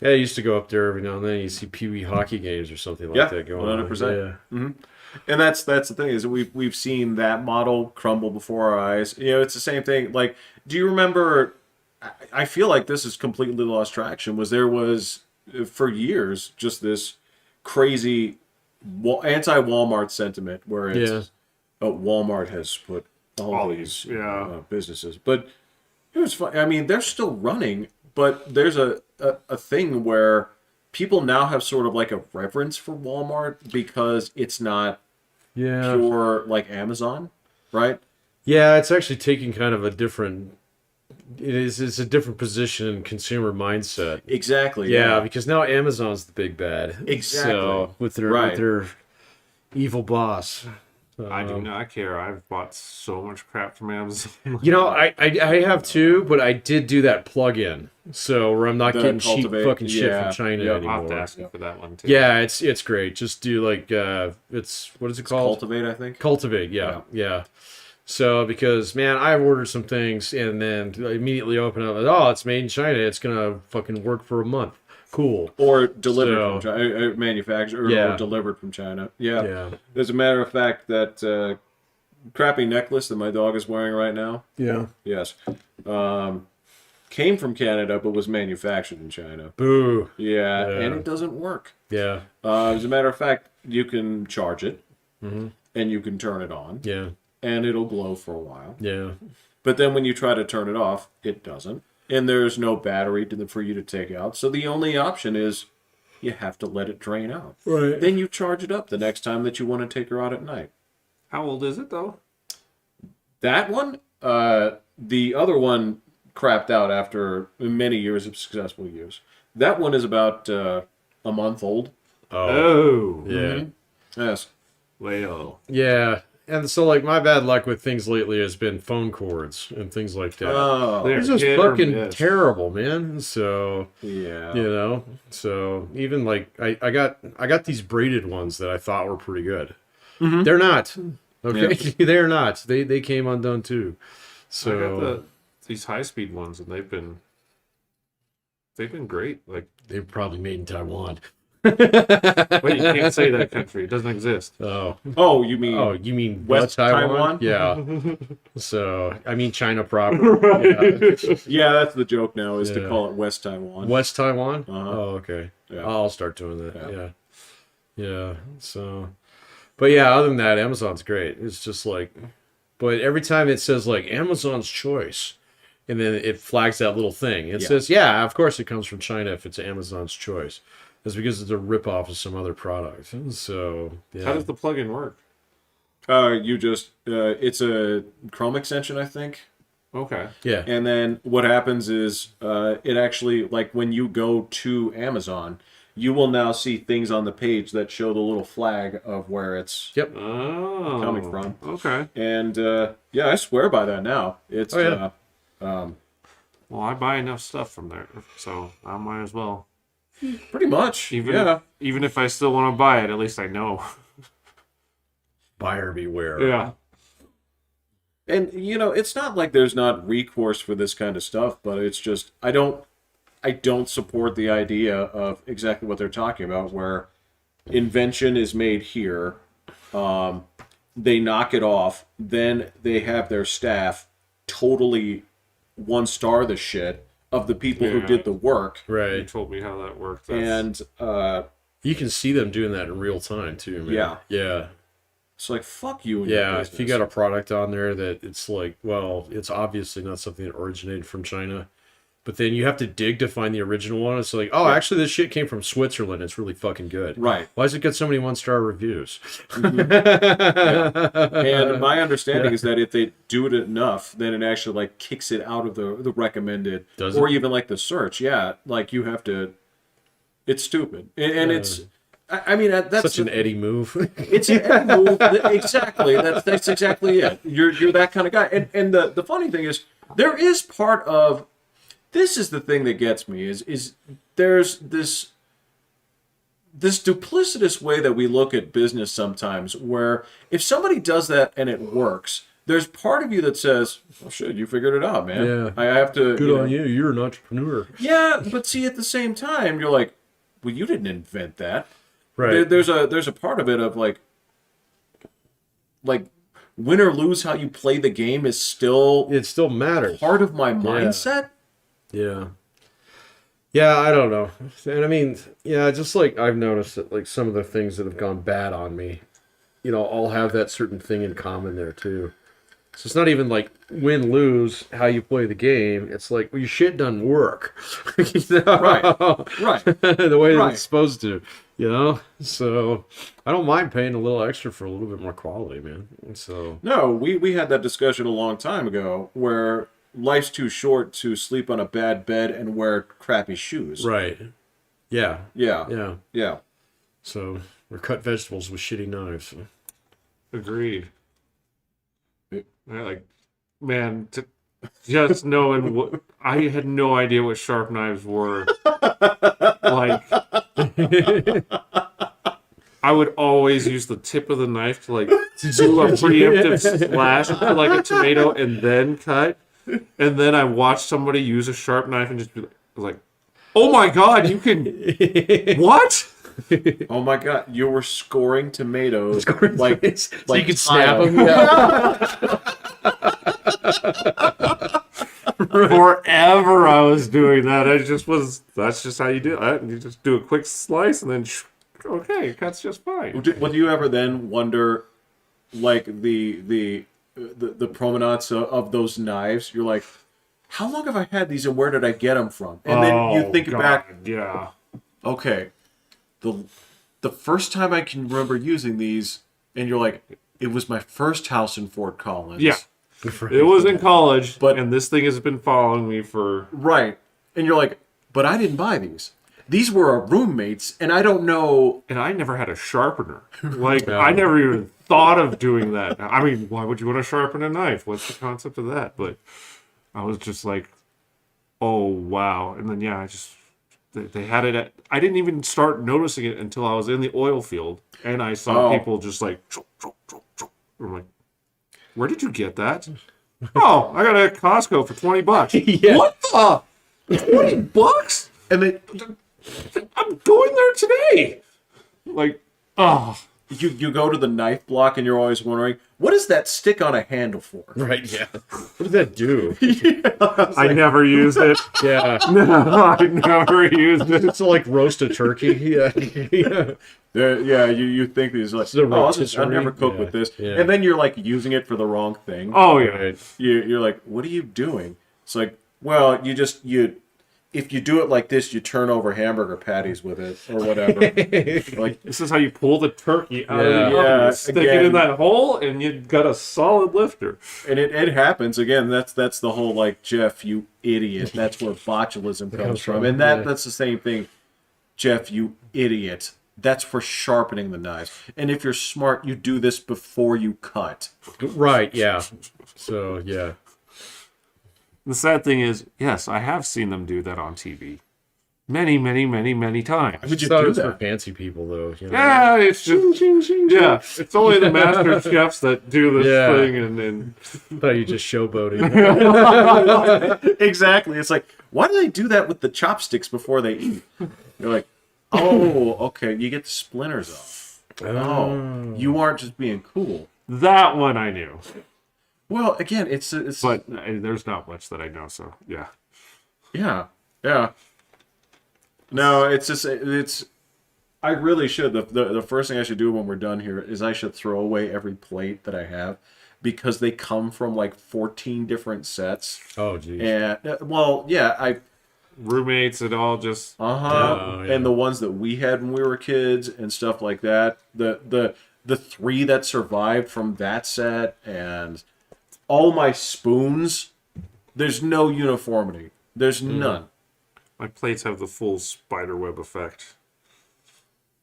Yeah, I used to go up there every now and then. You see Pee Wee hockey games or something like that going 100%. on. Yeah. Mm-hmm. And that's the thing is we've seen that model crumble before our eyes. It's the same thing. Like, do you remember? I feel like this is completely lost traction. There was for years just this crazy anti-Walmart sentiment where it's Walmart has put all these businesses, but it was fun. I mean, they're still running, but there's a thing where people now have sort of like a reverence for Walmart because it's not pure like Amazon, right? Yeah, it's actually taking kind of a different. It's a different position in consumer mindset. Exactly. Yeah, because now Amazon's the big bad. Exactly. So with their evil boss. I do not care. I've bought so much crap from Amazon. You know, I have too, but I did do that plug-in, so where I'm not The getting cheap Cultivate, fucking shit yeah, from China yep. anymore. I'll have to ask you for that one too. Yeah, it's great. Just do like it's what is it called? Cultivate, I think. Cultivate. Yeah. So because man, I've ordered some things and then immediately open up. Oh, it's made in China. It's gonna fucking work for a month. Cool. Or delivered So- from China, manufactured Yeah. or delivered from China. Yeah. Yeah. As a matter of fact, that crappy necklace that my dog is wearing right now, Yeah. yes, came from Canada but was manufactured in China. Boo. Yeah, Yeah. and it doesn't work. Yeah. As a matter of fact, you can charge it, Mm-hmm. and you can turn it on, Yeah. and it'll glow for a while. Yeah. But then when you try to turn it off, it doesn't. And there's no battery for you to take out. So the only option is you have to let it drain out. Right. Then you charge it up the next time that you want to take her out at night. How old is it though? That one, the other one crapped out after many years of successful use. That one is about a month old. Oh. Oh, Yeah. Yes. Well, Yeah. And so like my bad luck with things lately has been phone cords and things like that. Oh, There. It's just hit or fucking miss. terrible, man. So yeah. you know, so even like I got these braided ones that I thought were pretty good. They're not. Okay, they're not. They came undone too. I got So these high speed ones, and they've been great. Like, they're probably made in Taiwan. wait, you can't say that country; it doesn't exist. Oh, Oh, you mean you mean West Taiwan? Taiwan? Yeah. So I mean China proper. Yeah. Yeah, that's the joke now, is to Yeah. call it West Taiwan. West Taiwan. Uh-huh. Oh, okay. Yeah. I'll start doing that. Yeah. Yeah. So, but yeah, other than that, Amazon's great. It's just like, but every time it says like Amazon's choice, and then it flags that little thing. It Yeah. says, yeah, of course it comes from China if it's Amazon's choice. It's because it's a ripoff of some other product. So, yeah. How does the plugin work? You just it's a Chrome extension, I think. Okay. Yeah. And then what happens is it actually, like when you go to Amazon, you will now see things on the page that show the little flag of where it's Yep. Oh, coming from. Okay. And yeah, I swear by that now. It's Oh, Well, I buy enough stuff from there, so I might as well. pretty much. Even if I still want to buy it, at least I know. Buyer beware. Yeah. And you know, it's not like there's not recourse for this kind of stuff, but it's just I don't support the idea of exactly what they're talking about, where invention is made here, they knock it off, then they have their staff totally one-star the shit of the people who Yeah. did the work, You Right. told me how that worked. That's- and You can see them doing that in real time too, man. Yeah. Yeah. it's like fuck you and your Yeah, business. if you got a product on there that it's like, well, it's obviously not something that originated from China, but then you have to dig to find the original one. It's like, oh, actually, this shit came from Switzerland. It's really fucking good. Right. Why has it got so many one-star reviews? And my understanding is that if they do it enough, then it actually like kicks it out of the recommended, Does or it? even like the search. Yeah, like you have to. It's stupid, and it's. I mean, that's Such an Eddie move. It's an move. Exactly. That's exactly it. You're that kind of guy. And the funny thing is, there is part of. This is the thing that gets me is there's this duplicitous way that we look at business sometimes, where if somebody does that and it works, there's part of you that says, "Oh shit, you figured it out, man. Yeah. I have to." Good on you. You're an entrepreneur. Yeah, but see, at the same time, you're like, "Well, you didn't invent that." Right. There's a part of it of like win or lose how you play the game is still It still matters. part of my mindset. Yeah. Yeah, I don't know. And I mean, yeah, just like I've noticed that like some of the things that have gone bad on me, you know, all have that certain thing in common there too. So it's not even like win lose how you play the game. It's like, well, your shit doesn't work. You know? Right. The way that Right. it's supposed to, you know? So I don't mind paying a little extra for a little bit more quality, man. So No, we had that discussion a long time ago where life's too short to sleep on a bad bed and wear crappy shoes. right. Yeah. Yeah. Yeah. Yeah. So or cut vegetables with shitty knives. Agreed. Like, man, just knowing what I had no idea what sharp knives were. Like, I would always use the tip of the knife to like do a preemptive slash into like a tomato and then cut. And then I watched somebody use a sharp knife and just be like, "Oh my god, you can what?" Oh my god, you were scoring tomatoes like so you could snap them. Forever I was doing that. That's just how you do it. You just do a quick slice and then okay, it cuts just fine. Would you ever then wonder, like the provenance of those knives? You're like, how long have I had these, and where did I get them from? And then you think back, yeah, okay, the first time I can remember using these, and you're like, it was my first house in Fort Collins. yeah, it was in college, But- and this thing has been following me for Right. And you're like, but I didn't buy these. These were our roommates, and I don't know. and I never had a sharpener. Like, I never even thought of doing that. I mean, why would you want to sharpen a knife? What's the concept of that? But I was just like, oh, wow. And then, yeah, they had it at, I didn't even start noticing it until I was in the oil field, and I saw people just like, I'm like, where did you get that? Oh, I got it at Costco for $20. Yeah. What the? $20? And then I'm going there today. Like, oh, you go to the knife block, and you're always wondering, what is that stick on a handle for? Right, yeah. What did that do? I never used it. Yeah. No, I never used it. It's like roast a turkey. Yeah. Yeah, you think these like, a oh, I never rotisserie. cook Yeah, with this, yeah. and then you're like using it for the wrong thing. Oh yeah. Right. You're like, what are you doing? It's like, well, if you do it like this, you turn over hamburger patties with it or whatever. Like, This is how you pull the turkey out of the Yeah. oven. Yeah, You stick it again. in that hole, and you got a solid lifter. and it happens again. That's the whole like, Jeff, you idiot. That's where botulism comes from, and yeah. that's the same thing. Jeff, you idiot. That's for sharpening the knives. And if you're smart, you do this before you cut. Right, yeah. So, yeah. The sad thing is, yes, I have seen them do that on TV. Many, many, many, many times. Would you Thought it do was for that? fancy people, though. You know? Yeah, it's just yeah. It's only the master chefs that do this Yeah. thing, and Thought you just showboating. Exactly. It's like, why do they do that with the chopsticks before they eat? You're like, oh, okay, you get the splinters off. Oh, you aren't just being cool. that one I knew. Well, again, it's But there's not much that I know, so yeah. yeah. No, it's just it's. I really should. The first thing I should do when we're done here is I should throw away every plate that I have, because they come from like 14 different sets. Oh, geez. And well, yeah, Roommates and all just Oh, yeah. and the ones that we had when we were kids and stuff like that. The three that survived from that set, and all my spoons. There's no uniformity. There's none. my plates have the full spider web effect.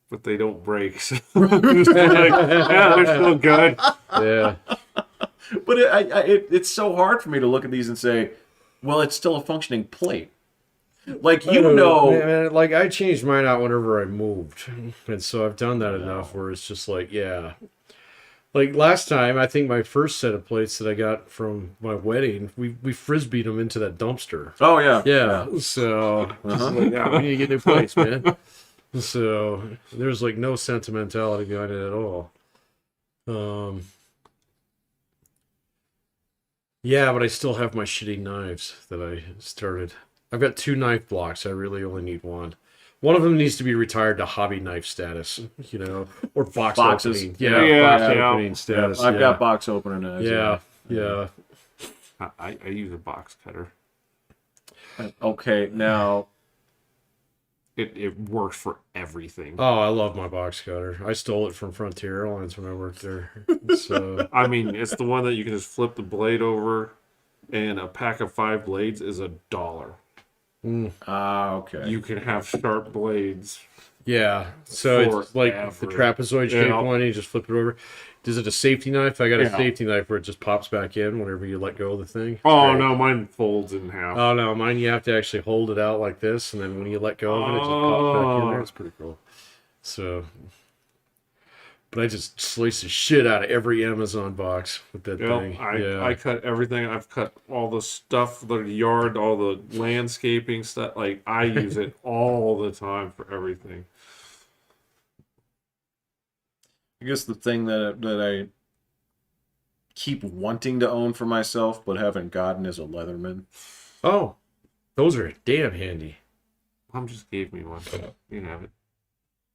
But they don't break. So I'm just like, yeah, they're still good. Yeah. But it's so hard for me to look at these and say, well, it's still a functioning plate. Like, you know, Man, like, I changed mine out whenever I moved. And so I've done that enough where it's just like, yeah. Like, last time, I think my first set of plates that I got from my wedding, we frisbeed them into that dumpster. oh yeah, Yeah. So, just like, yeah, we need to get new plates, man. So, there's like no sentimentality behind it at all. Yeah, but I still have my shitty knives that I started. I've got 2 knife blocks. I really only need one. One of them needs to be retired to hobby knife status, you know, or box Boxes. opening. Yeah, box yeah. opening status. I've yeah. got box opener knives. Yeah. I use a box cutter. Okay, now It works for everything. Oh, I love my box cutter. I stole it from Frontier Airlines when I worked there. So, I mean, it's the one that you can just flip the blade over, and a pack of 5 blades is $1. Okay. You can have sharp blades. Yeah. So it's like the Forever. trapezoid shaped Yeah. one. You just flip it over. Does it a safety knife? I got a Yeah. safety knife where it just pops back in whenever you let go of the thing. It's Oh great. no, mine folds in half. Oh no, mine you have to actually hold it out like this, and then when you let go of it, it just pops back in there. It's pretty cool. So, but I just slice the shit out of every Amazon box with that thing. I cut everything. I've cut all the stuff, the yard, all the landscaping stuff. Like I use it all the time for everything. I guess the thing that I keep wanting to own for myself but haven't gotten is a Leatherman. Oh, those are damn handy. Mom just gave me one. You can have it.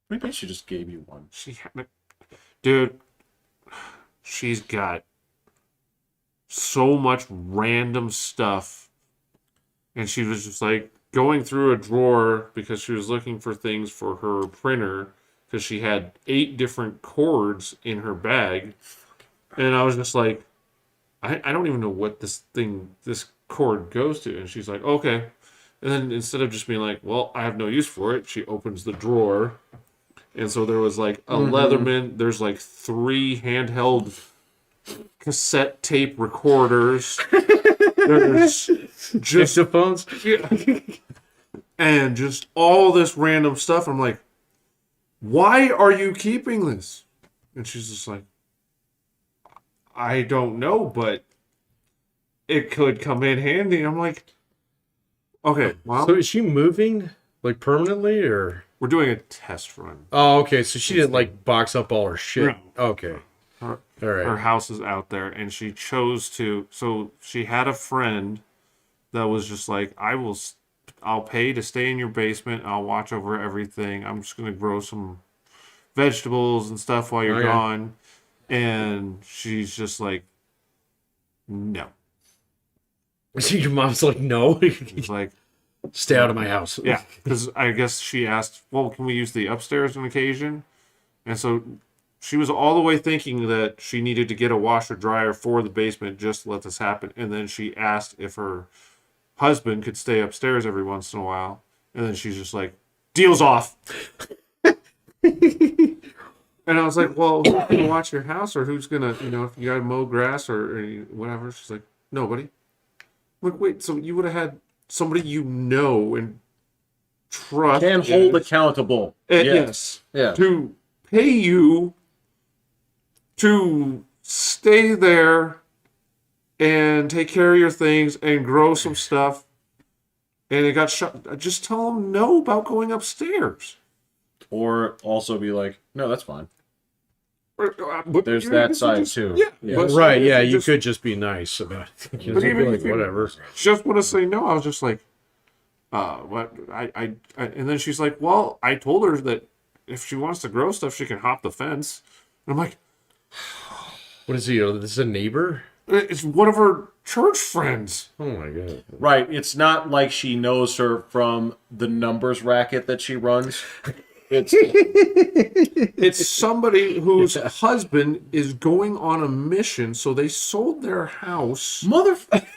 Maybe she just gave you one. Dude, she's got so much random stuff, and she was just like going through a drawer because she was looking for things for her printer because she had 8 different cords in her bag, and I was just like, I don't even know what this cord goes to, and she's like, okay, and then instead of just being like, well, I have no use for it, she opens the drawer. And so there was like a Leatherman. There's like 3 handheld cassette tape recorders. There's just Dictaphones? and just all this random stuff. I'm like, why are you keeping this? And she's just like, I don't know, but it could come in handy. I'm like, okay, well, So is she moving like permanently or? we're doing a test run. Oh, okay. So she didn't like box up all her shit. No. Okay. Her, All right. her house is out there, and she chose to. So she had a friend that was just like, I'll pay to stay in your basement. I'll watch over everything. I'm just gonna grow some vegetables and stuff while you're Okay. gone. And she's just like, no. So your mom's like, no, It's like, stay out of my house. yeah, because I guess she asked, well, can we use the upstairs on occasion? And so she was all the way thinking that she needed to get a washer dryer for the basement just to let this happen. And then she asked if her husband could stay upstairs every once in a while. And then she's just like, deal's off. And I was like, well, who's going to watch your house? Or who's going to, if you got to mow grass or whatever? She's like, nobody. I'm like, wait, so you would have had somebody you know and trust. Can hold accountable. Yes. Yeah. To pay you to stay there and take care of your things and grow some stuff. And it got shut. Just tell them no about going upstairs. Or also be like, no, that's fine. But There's you that just- side just- too. Yeah. Yeah. But Right, yeah, you just- could just be nice about it. You know, But be even like, if you whatever. just want to say no, I was just like, what? I and then she's like, well, I told her that if she wants to grow stuff, she can hop the fence. And I'm like, What is he? This is a neighbor? it's one of her church friends. Oh my god. Right. It's not like she knows her from the numbers racket that she runs. It's It's somebody whose husband is going on a mission, so they sold their house motherfucker.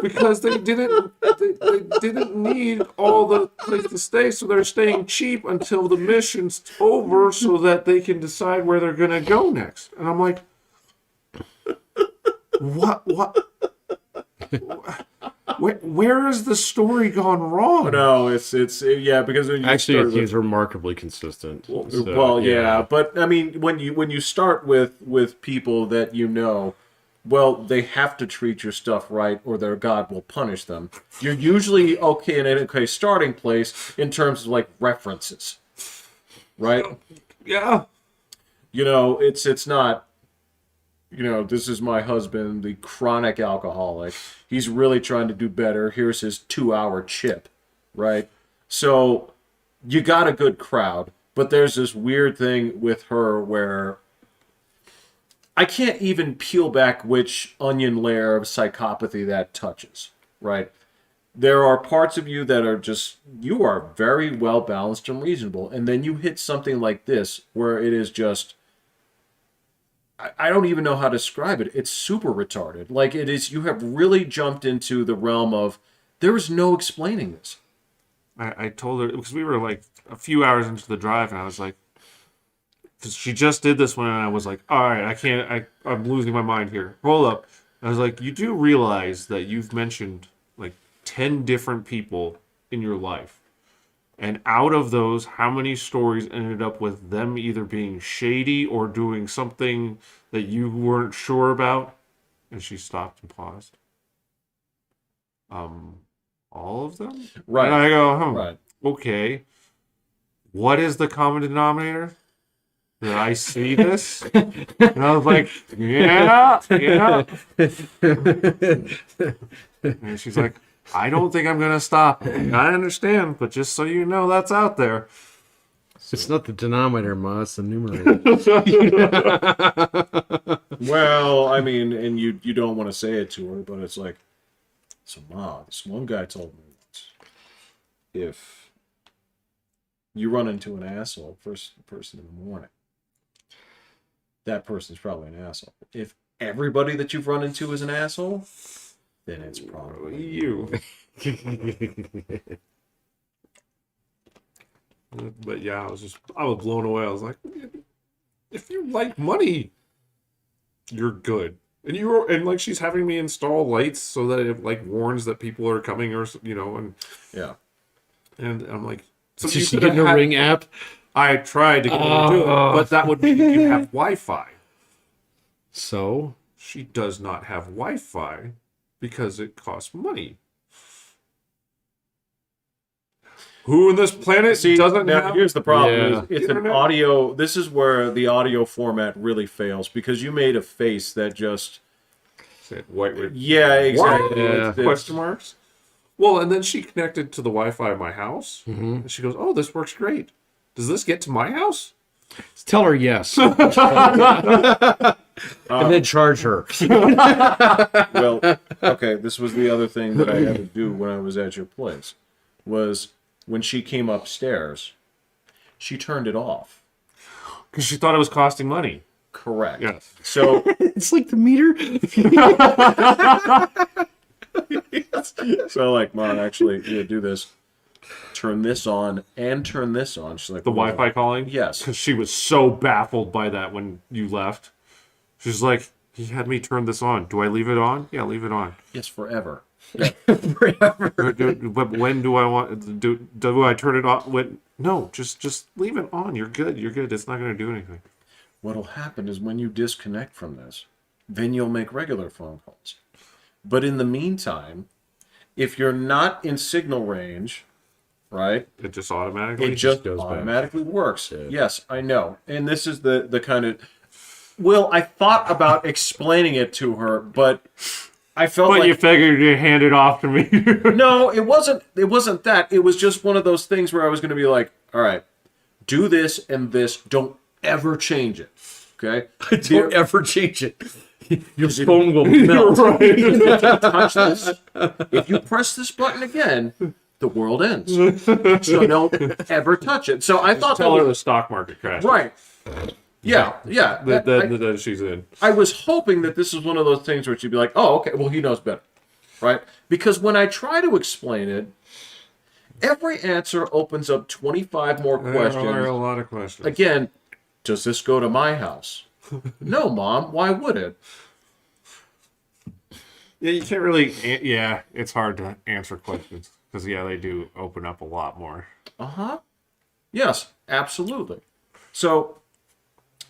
because they didn't need all the place to stay, so they're staying cheap until the mission's over, so that they can decide where they're gonna go next. And I'm like, what? Where has the story gone wrong? No, it's yeah, because when you Actually, start it seems remarkably consistent. well, yeah, but I mean, when you start with people that you know, well, they have to treat your stuff right, or their God will punish them. You're usually okay in an okay starting place in terms of like references, right? Yeah. It's not. This is my husband, the chronic alcoholic. He's really trying to do better. Here's his 2-hour chip, right? So you got a good crowd, but there's this weird thing with her where I can't even peel back which onion layer of psychopathy that touches, right? There are parts of you that are just, you are very well balanced and reasonable. And then you hit something like this where it is just, I don't even know how to describe it. It's super retarded. Like it is, you have really jumped into the realm of There is no explaining this. I told her, because we were like a few hours into the drive, and I was like, because she just did this one, and I was like, all right, I'm losing my mind here. Hold up. I was like, you do realize that you've mentioned like 10 different people in your life. And out of those, how many stories ended up with them either being shady or doing something that you weren't sure about? And she stopped and paused. All of them? Right. And I go, Right. okay. What is the common denominator? Did I see this? And I was like, yeah. And she's like, I don't think I'm going to stop. I understand, but just so you know, that's out there. It's not the denominator, Ma. It's the numerator. Well, I mean, and you don't want to say it to her, but it's like, so Ma, this one guy told me once, if you run into an asshole first person in the morning, that person's probably an asshole. If everybody that you've run into is an asshole, then it's probably You. But yeah, I was blown away. I was like, if you like money, you're good. And like she's having me install lights so that it like warns that people are coming, or and yeah. and I'm like, so Did you she could get have a had- Ring app? I tried to get her to do it, but that would mean you have Wi-Fi. So? She does not have Wi-Fi because it costs money. Who in this planet doesn't now, have? here's the problem. Yeah. It's an Internet? audio. This is where the audio format really fails, because you made a face that just... Said white red. Yeah, exactly. Yeah. It's- Question marks. Well, and then she connected to the Wi-Fi at my house, Mm-hmm. and she goes, "Oh, this works great. Does this get to my house?" Tell her yes. And then charge her. Well, okay, this was the other thing that I had to do when I was at your place, was when she came upstairs, she turned it off. Because she thought it was costing money. Correct. Yes. So, It's like the meter. so like, Mom, actually, you do this. Turn this on and turn this on. She's like, The "What is Wi-Fi it?" calling? Yes. Because she was so baffled by that when you left. She's like, he had me turn this on. Do I leave it on? Yeah, leave it on. Yes, forever. But when do I want... Do I turn it off? No, just leave it on. You're good. You're good. It's not going to do anything. What'll happen is when you disconnect from this, then you'll make regular phone calls. But in the meantime, if you're not in signal range, right, It just automatically... it just goes back. automatically works. Yes, I know. And this is the kind of... Well, I thought about explaining it to her, but I felt But like... you figured you'd hand it off to me. No, it wasn't that. It was just one of those things where I was going to be like, all right, do this and this. Don't ever change it. Okay? Don't ever change it. Your phone will melt. Touch this. If you press this button again, the world ends. So don't ever touch it. So I thought Tell that her was... the stock market crashed. Right. Yeah. That she's in. I was hoping that this is one of those things where she'd be like, oh, okay, well, he knows better. Right? Because when I try to explain it, every answer opens up 25 more There are a questions. lot of questions. Again, does this go to my house? No, Mom. Why would it? Yeah, you can't really... Yeah, it's hard to answer questions. Because, yeah, they do open up a lot more. Uh-huh. Yes, absolutely. So,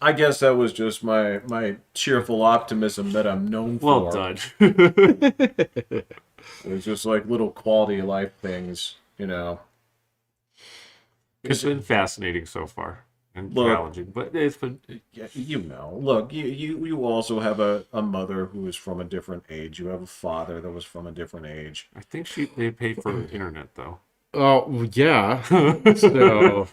I guess that was just my cheerful optimism that I'm known for. Well done. It's just like little quality of life things, you know. It's been fascinating so far. And Look. challenging. But it's been... Yeah, you know. Look, you also have a mother who is from a different age. You have a father that was from a different age. I think they pay for the internet, though. Oh, yeah. So,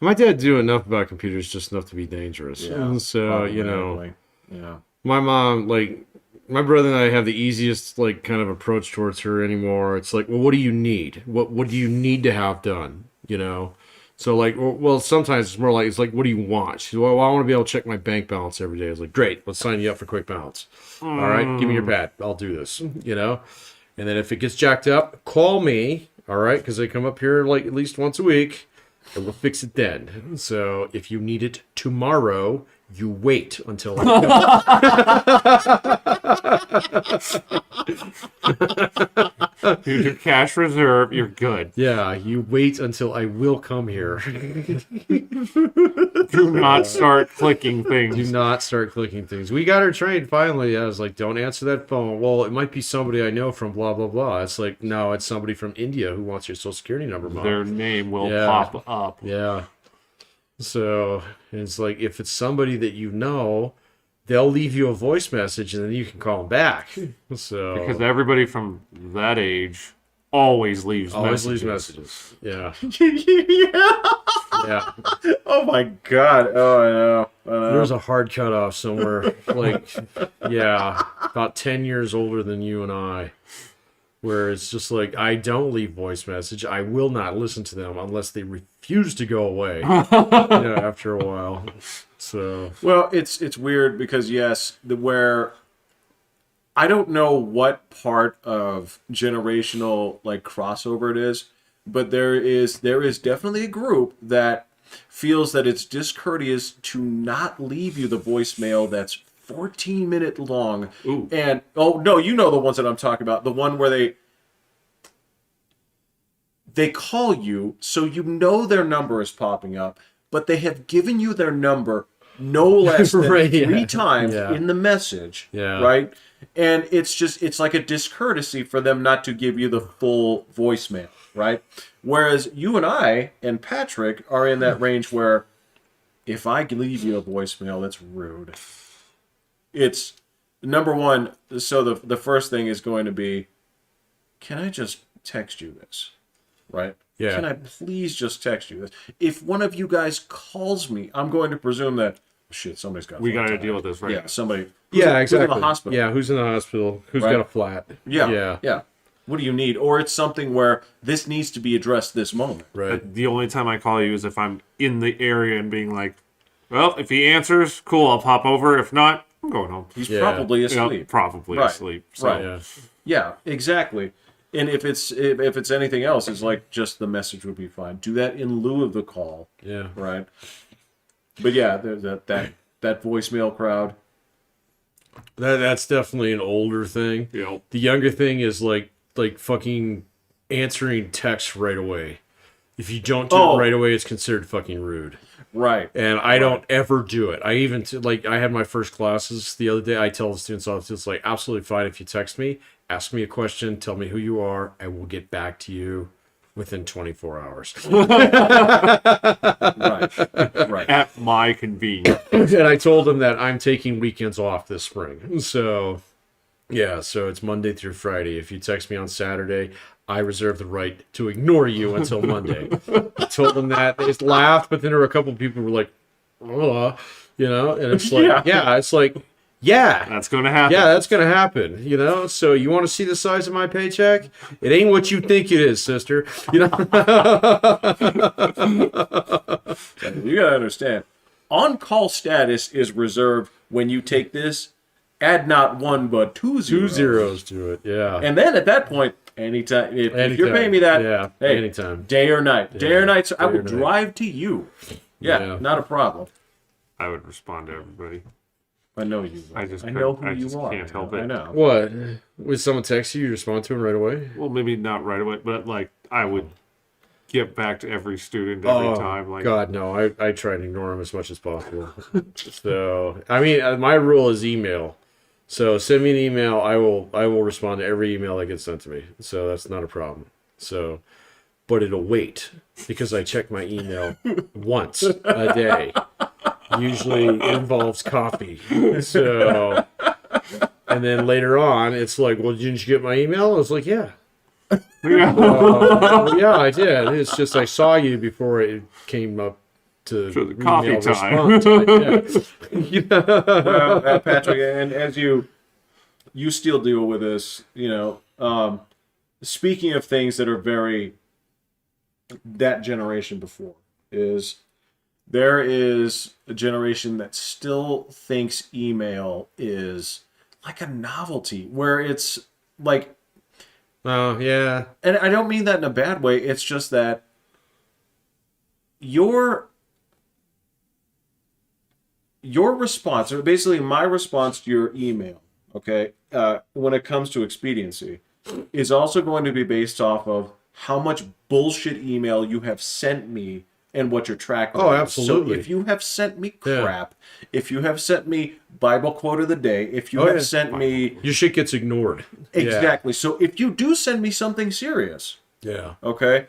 my dad knew enough about computers, just enough to be dangerous. Yeah, And so, you know, automatically. Yeah. my mom, like, my brother and I have the easiest, like, kind of approach towards her anymore. It's like, well, what do you need? What do you need to have done? You know? So, like, well, sometimes it's more like, it's like, what do you want? She's like, well, I want to be able to check my bank balance every day. I was like, great, let's sign you up for Quick Balance. All right, give me your pad. I'll do this, you know? And then if it gets jacked up, call me. All right, because I come up here like at least once a week, and we'll fix it then. So if you need it tomorrow, you wait until I come. Your cash reserve, you're good. Yeah, you wait until I will come here. Do not start clicking Do things. not start clicking things. We got her trained finally. I was like, don't answer that phone. Well, it might be somebody I know from blah, blah, blah. It's like, no, it's somebody from India who wants your social security number, Mom. Their name will Yeah. pop up. Yeah. So it's like, if it's somebody that you know, they'll leave you a voice message and then you can call them back. So Because everybody from that age always leaves always messages. leaves messages. Yeah. Yeah. Yeah. Oh my god. Oh, I know. There's a hard cutoff somewhere. Like, yeah, about 10 years older than you and I. Where it's just like, I don't leave voice message. I will not listen to them unless they refuse to go away. After a while. So Well, it's weird because yes, where I don't know what part of generational like crossover it is, but there is definitely a group that feels that it's discourteous to not leave you the voicemail that's 14-minute long. Ooh. And oh no, you know the ones that I'm talking about. The one where they call you so you know their number is popping up, but they have given you their number no less than Right, three yeah. times Yeah. in the message. Yeah. Right? And it's like a discourtesy for them not to give you the full voicemail, right? Whereas you and I and Patrick are in that range where if I leave you a voicemail, that's rude. It's number one, so the first thing is going to be, can I just text you this? Right? Yeah. Can I please just text you this? If one of you guys calls me, I'm going to presume that shit, somebody's got. We got to flat deal tire. with this right Yeah, now. somebody. yeah, who's in exactly. the hospital. Yeah, who's in the hospital? Who's Right. got a flat? Yeah. Yeah. What do you need? Or it's something where this needs to be addressed this moment. Right. The only time I call you is if I'm in the area and being like, well, if he answers, cool, I'll pop over. If not, I'm going home. He's Yeah. probably You know, asleep. probably Right. asleep. So. Right. Yeah. Yeah, exactly. And if it's anything else, it's like just the message would be fine. Do that in lieu of the call, Yeah. right? But yeah, there's that voicemail crowd. That's definitely an older thing. You know, The younger thing is like fucking answering text right away. If you don't do Oh. it right away, it's considered fucking rude. Right. And I don't ever do it. I even I had my first classes the other day. I tell the students all, it's like absolutely fine if you text me, ask me a question, tell me who you are, I will get back to you within 24 hours. Right. Right. at my convenience. And I told them that I'm taking weekends off this spring. So, yeah, so it's Monday through Friday. If you text me on Saturday, I reserve the right to ignore you until Monday. I told them that. They just laughed, but then there were a couple of people who were like, and it's like, it's like, yeah. That's going to happen. Yeah, that's going to happen, So you want to see the size of my paycheck? It ain't what you think it is, sister. You gotta understand. On-call status is reserved when you take this, add not one but two zeros. 2 zeros to it, yeah. And then at that point, anytime, if you're Anytime. paying me that, Yeah, hey, anytime. day or night. Day or night, so I day or will night. drive to you. Yeah, Yeah. not a problem. I would respond to everybody. I know you. I just know who I you just are. can't help I it. know. What? Would someone text you? You respond to them right away? Well, maybe not right away, but like I would get back to every student every time. Like, God, no. I try to ignore them as much as possible. So, I mean, my rule is email. So send me an email. I will respond to every email that gets sent to me. So that's not a problem. So, but it'll wait because I check my email once a day. Usually it involves coffee. So, and then later on, it's like, well, didn't you get my email? I was like, yeah. Yeah, I did. It's just I saw you before it came up to the coffee email time. response. Yeah. Well, Patrick, and as you still deal with this, speaking of things that are very that generation before, is there is a generation that still thinks email is like a novelty, where it's like Oh, yeah. And I don't mean that in a bad way. It's just that your response, or basically my response to your email, okay, when it comes to expediency, is also going to be based off of how much bullshit email you have sent me and what your track record Oh, is. absolutely. So if you have sent me Yeah. crap, if you have sent me Bible quote of the day, if you Oh, have yeah. sent me... Your shit gets ignored. Exactly. So if you do send me something serious, Yeah. okay,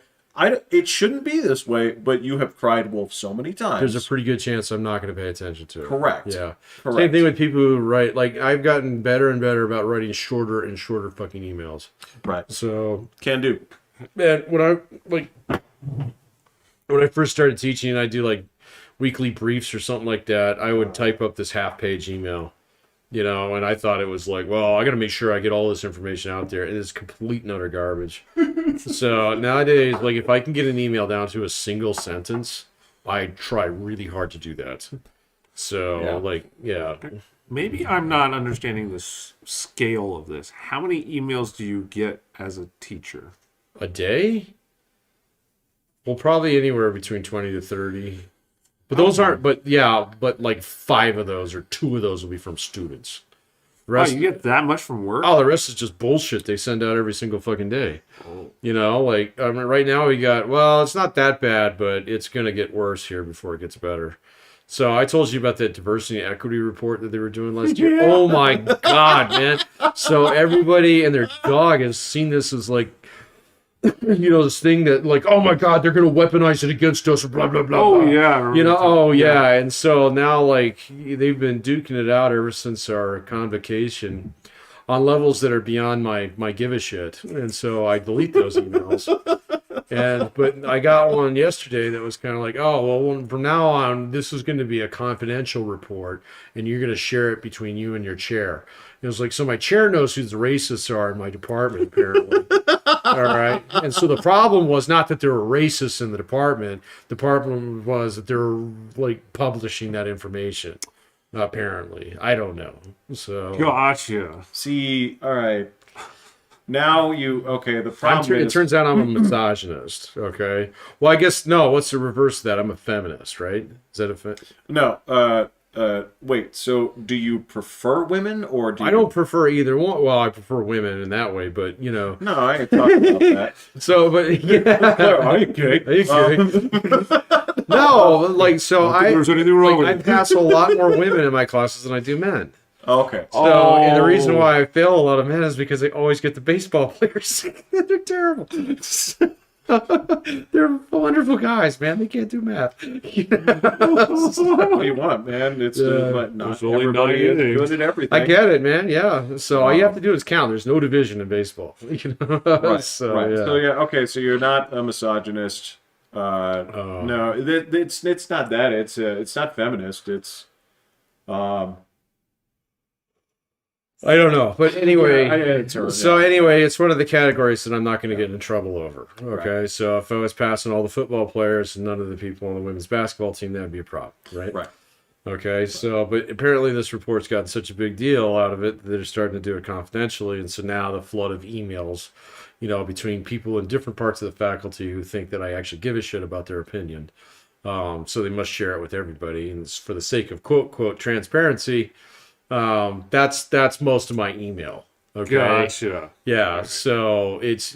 it shouldn't be this way, but you have cried wolf so many times. There's a pretty good chance I'm not going to pay attention to it. Correct. Yeah. Correct. Same thing with people who write. Like, I've gotten better and better about writing shorter and shorter fucking emails. Right. So, Can do. man, when I first started teaching and I do like weekly briefs or something like that, I would type up this half-page email, and I thought it was like, well, I got to make sure I get all this information out there, and it's complete and utter garbage. So nowadays, like, if I can get an email down to a single sentence, I try really hard to do that. So, Yeah. Maybe I'm not understanding the scale of this. How many emails do you get as a teacher? a day? Well, probably anywhere between 20 to 30. But those aren't, but like 5 of those or 2 of those will be from students. The Oh, rest, you get that much from work? the rest is just bullshit they send out every single fucking day. Oh. Like, I mean, right now we got, well, it's not that bad, but it's going to get worse here before it gets better. So I told you about that diversity and equity report that they were doing last year. Oh my God, man. So everybody and their dog has seen this as like, this thing that like, oh my God, they're going to weaponize it against us, blah, blah, blah. Oh, blah. yeah. I remember Yeah. And so now, like, they've been duking it out ever since our convocation on levels that are beyond my give a shit. And so I delete those emails. But I got one yesterday that was kind of like, oh, well, from now on, this is going to be a confidential report, and you're going to share it between you and your chair. It was like, so my chair knows who the racists are in my department, apparently. All right. And so the problem was not that there were racists in the department. The problem was that they were like publishing that information. Apparently, I don't know. So Gotcha. See, all right. Now the problem it is... turns out I'm a misogynist. Okay. Well, I guess no. What's the reverse of that? I'm a feminist, right? Is that a No, wait, so do you prefer women, or do you... I don't prefer either one. Well, I prefer women in that way, but No, I ain't talking about that. So, but yeah, I ain't gay. Are you kidding? No, like so I don't think there's anything wrong with I it. pass a lot more women in my classes than I do men. Okay. So, and the reason Oh. why I fail a lot of men is because they always get the baseball players. They're terrible. They're wonderful guys, man. They can't do math. What do you want, man? It's but not There's only everybody 9 is innings. good at everything. I get it, man. Yeah. So all you have to do is count. There's no division in baseball. Right. So, right. yeah. So okay. So you're not a misogynist. No, it's not that. It's not feminist. It's I don't know, but anyway. Anyway, It's one of the categories that I'm not going to get in trouble over. Okay, Right. so if I was passing all the football players and none of the people on the women's basketball team, that'd be a problem, right? right. Okay, so but apparently this report's gotten such a big deal out of it that they're starting to do it confidentially, and so now the flood of emails, between people in different parts of the faculty who think that I actually give a shit about their opinion, so they must share it with everybody, and it's for the sake of quote transparency. That's most of my email. Okay. Gotcha. Yeah. So it's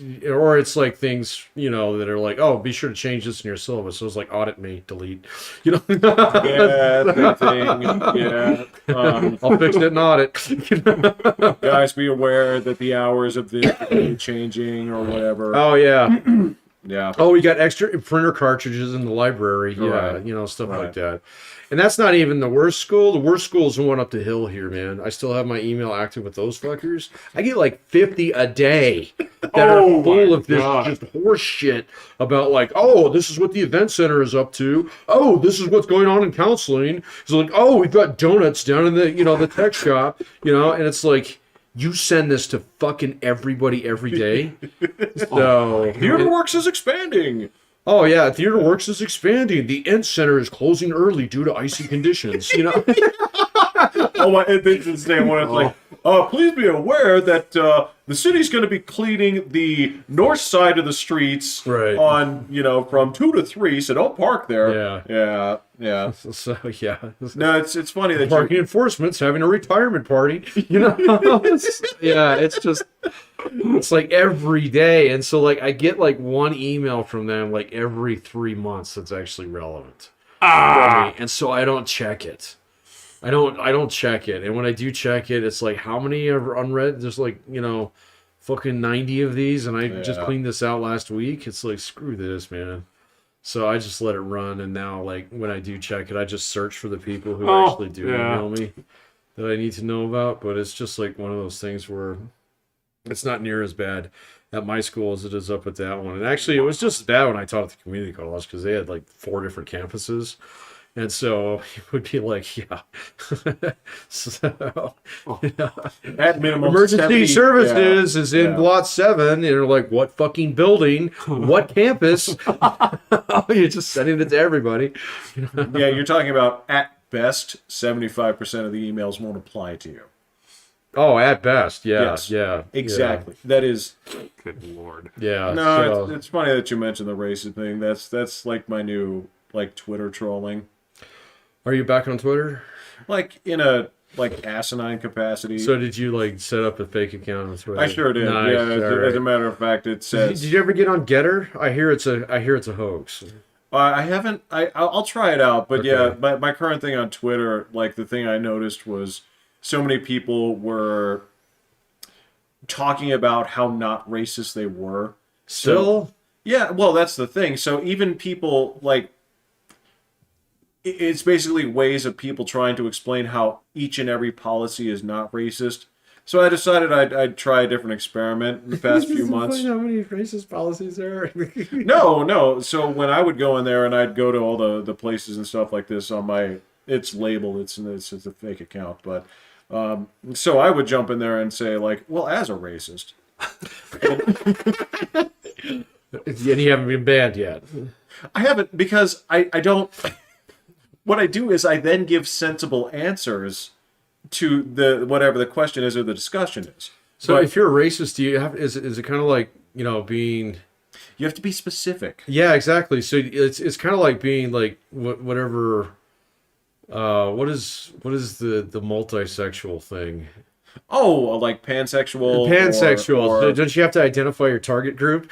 like things, that are like, oh, be sure to change this in your syllabus. So it's like audit me, delete, Yeah, big thing. Yeah. I'll fix it and audit. Guys, be aware that the hours of this are changing or whatever. Oh yeah. Yeah. Oh, we got extra printer cartridges in the library. Yeah. Right. Stuff Right. like that. And that's not even the worst school. The worst school is the one up the hill here, man. I still have my email active with those fuckers. I get like 50 a day that are full of this just horse shit about like, oh, this is what the event center is up to. Oh, this is what's going on in counseling. It's like, oh, we've got donuts down in the, the tech shop, and it's like, you send this to fucking everybody every day. So TheaterWorks is expanding. oh yeah, TheaterWorks is expanding. The Ent Center is closing early due to icy conditions. Oh my! It's insane when it's like, please be aware that the city's going to be cleaning the north side of the streets Right. on from 2 to 3, so don't park there. Yeah. So yeah, No, it's funny that parking enforcement's having a retirement party. It's just it's like every day, and so like I get like one email from them like every 3 months that's actually relevant for me, and so I don't check it. I don't check it, and when I do check it, it's like how many are unread? There's like fucking 90 of these, and I just cleaned this out last week. It's like screw this, man. So I just let it run, and now like when I do check it, I just search for the people who actually do email me that I need to know about. But it's just like one of those things where it's not near as bad at my school as it is up at that one. And actually, it was just as bad when I taught at the community college because they had like 4 different campuses. And so it would be like, so, at minimum emergency 70, services is in Lot 7. And you're like, what fucking building? What campus? You're just sending it to everybody. Yeah, you're talking about at best 75% of the emails won't apply to you. Oh, at best, Yes. yeah, Exactly. That is. Good lord. yeah. No, so- it's funny that you mentioned the racist thing. That's like my new Twitter trolling. Are you back on Twitter? Like in a asinine capacity. So did you like set up a fake account on Twitter? I sure did. Nice, Yeah, all as a right. matter of fact, it Did says. you ever get on Getter? I hear it's a hoax. I haven't. I'll try it out, but Okay. yeah, my current thing on Twitter, like the thing I noticed was so many people were talking about how not racist they were. Still? Yeah, well, that's the thing. So even people like it's basically ways of people trying to explain how each and every policy is not racist. So I decided I'd try a different experiment in the past few months. How many racist policies there are? No. So when I would go in there and I'd go to all the places and stuff like this on it's labeled, it's a fake account, but so I would jump in there and say like, well, as a racist. And you haven't been banned yet. I haven't because I don't. What I do is I then give sensible answers to the whatever the question is or the discussion is. So But if you're a racist, do you have is it kind of like being? you have to be specific. Yeah, exactly. So it's kind of like being like whatever. What is the multisexual thing? Oh, like pansexual. Pansexual. or- Don't you have to identify your target group?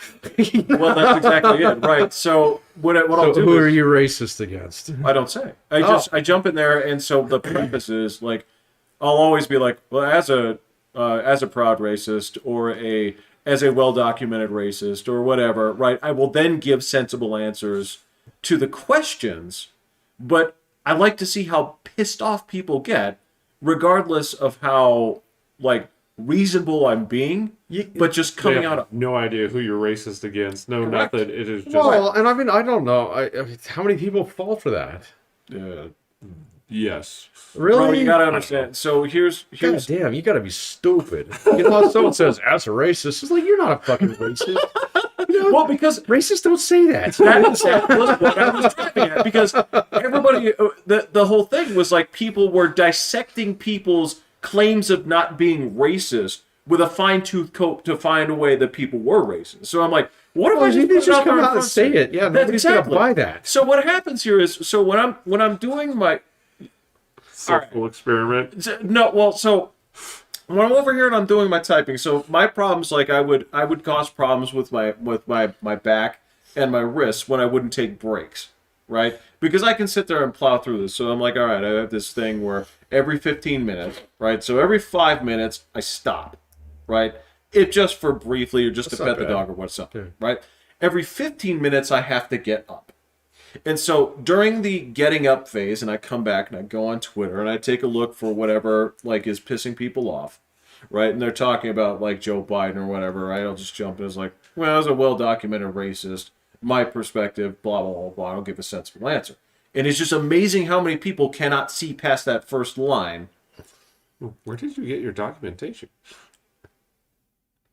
well, that's exactly it, right? So what I'll So do who are is you racist against? I don't say. I jump in there, and so the preface is like I'll always be like, well, as a proud racist or as a well documented racist or whatever, right? I will then give sensible answers to the questions, but I like to see how pissed off people get, regardless of how like reasonable I'm being, but just coming They out have of no idea who you're racist against. No, Correct. nothing. It is just Well, and I mean, I don't know. I mean, how many people fall for that? yes. Really? Bro, you gotta understand. So here's God damn, you gotta be stupid. If someone says, as a racist, it's like, you're not a fucking racist. well because Racists don't say that. that was what I was driving at, because everybody the whole thing was like people were dissecting people's claims of not being racist with a fine-tooth comb to find a way that people were racist. So I'm like, what if I you just, just put it come out out and say it. Yeah, That's nobody's gonna buy that. So what happens here is, so when I'm doing my Simple experiment. no, well, so when I'm over here and I'm doing my typing, so my problems, like I would cause problems with my back and my wrists when I wouldn't take breaks, right? Because I can sit there and plow through this. So I'm like, all right, I have this thing where every 15 minutes, right? So every 5 minutes I stop, right? It just for briefly or just to not pet the bad. dog or what's up, Yeah. right? Every 15 minutes I have to get up. And so during the getting up phase, and I come back and I go on Twitter and I take a look for whatever like is pissing people off, right? And they're talking about like Joe Biden or whatever, right? I'll just jump in as like, well, as a well-documented racist, my perspective, blah, blah, blah, blah. I'll give a sensible answer. And it's just amazing how many people cannot see past that first line. Where did you get your documentation?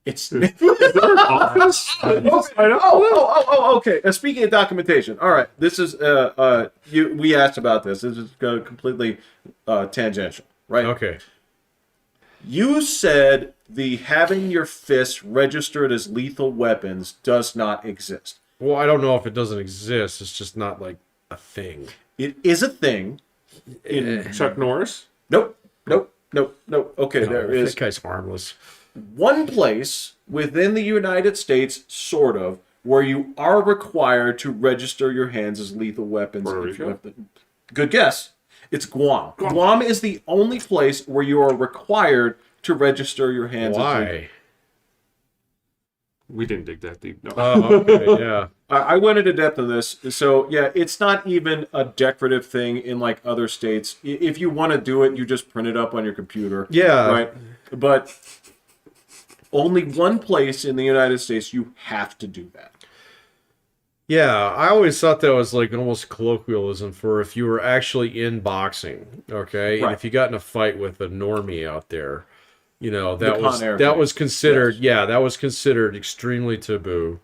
It's Office? okay. Speaking of documentation, all right. This is we asked about this. This is completely tangential. right? Okay. You said the having your fists registered as lethal weapons does not exist. Well, I don't know if it doesn't exist. It's just not like a thing. It is a thing. In Chuck Norris? nope, nope, nope, nope. Okay, No, there is that guy's harmless. one place within the United States, sort of, where you are required to register your hands as lethal weapons. Puerto if you Rico? have the- Good guess. It's Guam. Guam is the only place where you are required to register your hands as lethal. Why? We didn't dig that deep. No. Oh, okay, yeah. I went into depth on this. So, yeah, it's not even a decorative thing in like other states. If you want to do it, you just print it up on your computer. Yeah. Right? But only one place in the United States you have to do that. Yeah, I always thought that was like almost colloquialism for if you were actually in boxing, okay? And Right. if you got in a fight with a normie out there, you know, that Con was Air that thing. was considered, Yes. yeah, that was considered extremely taboo.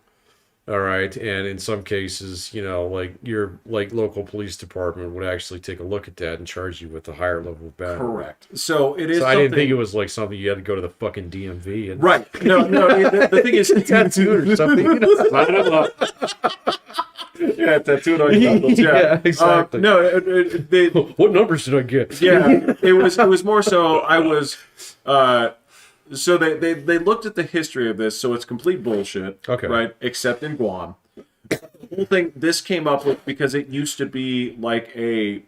All right, and in some cases, you know, like your like local police department would actually take a look at that and charge you with a higher level of battery. Correct. So it is. So I didn't something- think it was like something you had to go to the fucking DMV and Right. No. The thing is, tattooed or something. You know? Line it up. yeah, tattooed on your knuckles. Yeah, Yeah, exactly. no, they, What numbers did I get? yeah, it was more so I was. So they looked at the history of this, so it's complete bullshit. Okay. Right, except in Guam. The whole thing this came up with because it used to be like a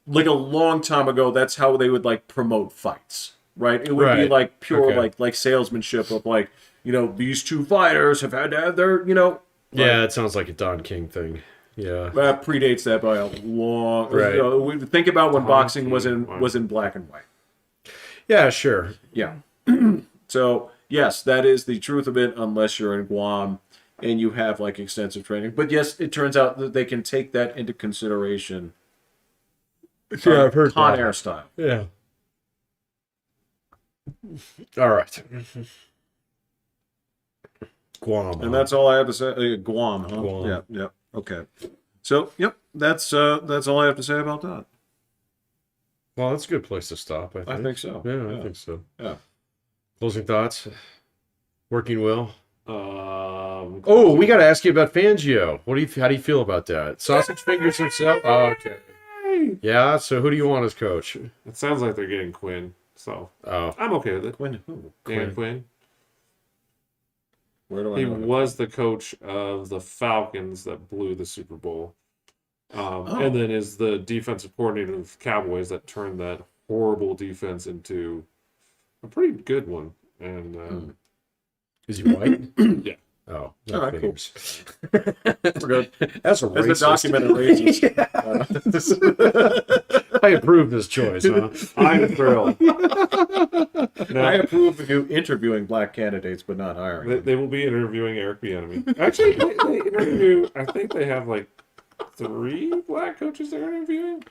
long time ago. That's how they would like promote fights. Right, it would be Right. like pure Okay. like salesmanship of like these two fighters have had to have their Yeah, it sounds like a Don King thing. Yeah. predates that by a long. Right. Think about when boxing was King, in black and white. Yeah, sure. Yeah. So yes, that is the truth of it, unless you're in Guam and you have like extensive training. But yes, it turns out that they can take that into consideration. Yeah, I've heard Con that. Air style. Yeah. All right. Guam. And that's all I have to say. Guam, huh? Guam. Yeah. Yeah. Okay. So yep, that's all I have to say about that. Well, that's a good place to stop, I think. I think so. Yeah, I think so. Yeah. Closing thoughts? Working well? Um, Oh, we got to ask you about Fangio. How do you feel about that? Sausage fingers himself? Oh, okay. Yeah, so who do you want as coach? it sounds like they're getting Quinn, so Oh, I'm okay with it. Quinn who? Dan Quinn. Where do I He know him? was the coach of the Falcons that blew the Super Bowl. Oh. And then is the defensive coordinator of the Cowboys that turned that horrible defense into a pretty good one. And is he white? yeah. Oh, All right, cool. fingers. We're good. That's a As a racist. documented racist. I approve this choice, huh? I'm thrilled. I approve of you interviewing black candidates, but not hiring them. They will be interviewing Eric Bieniemy. Actually, they interview. I think they have like 3 black coaches they're interviewing.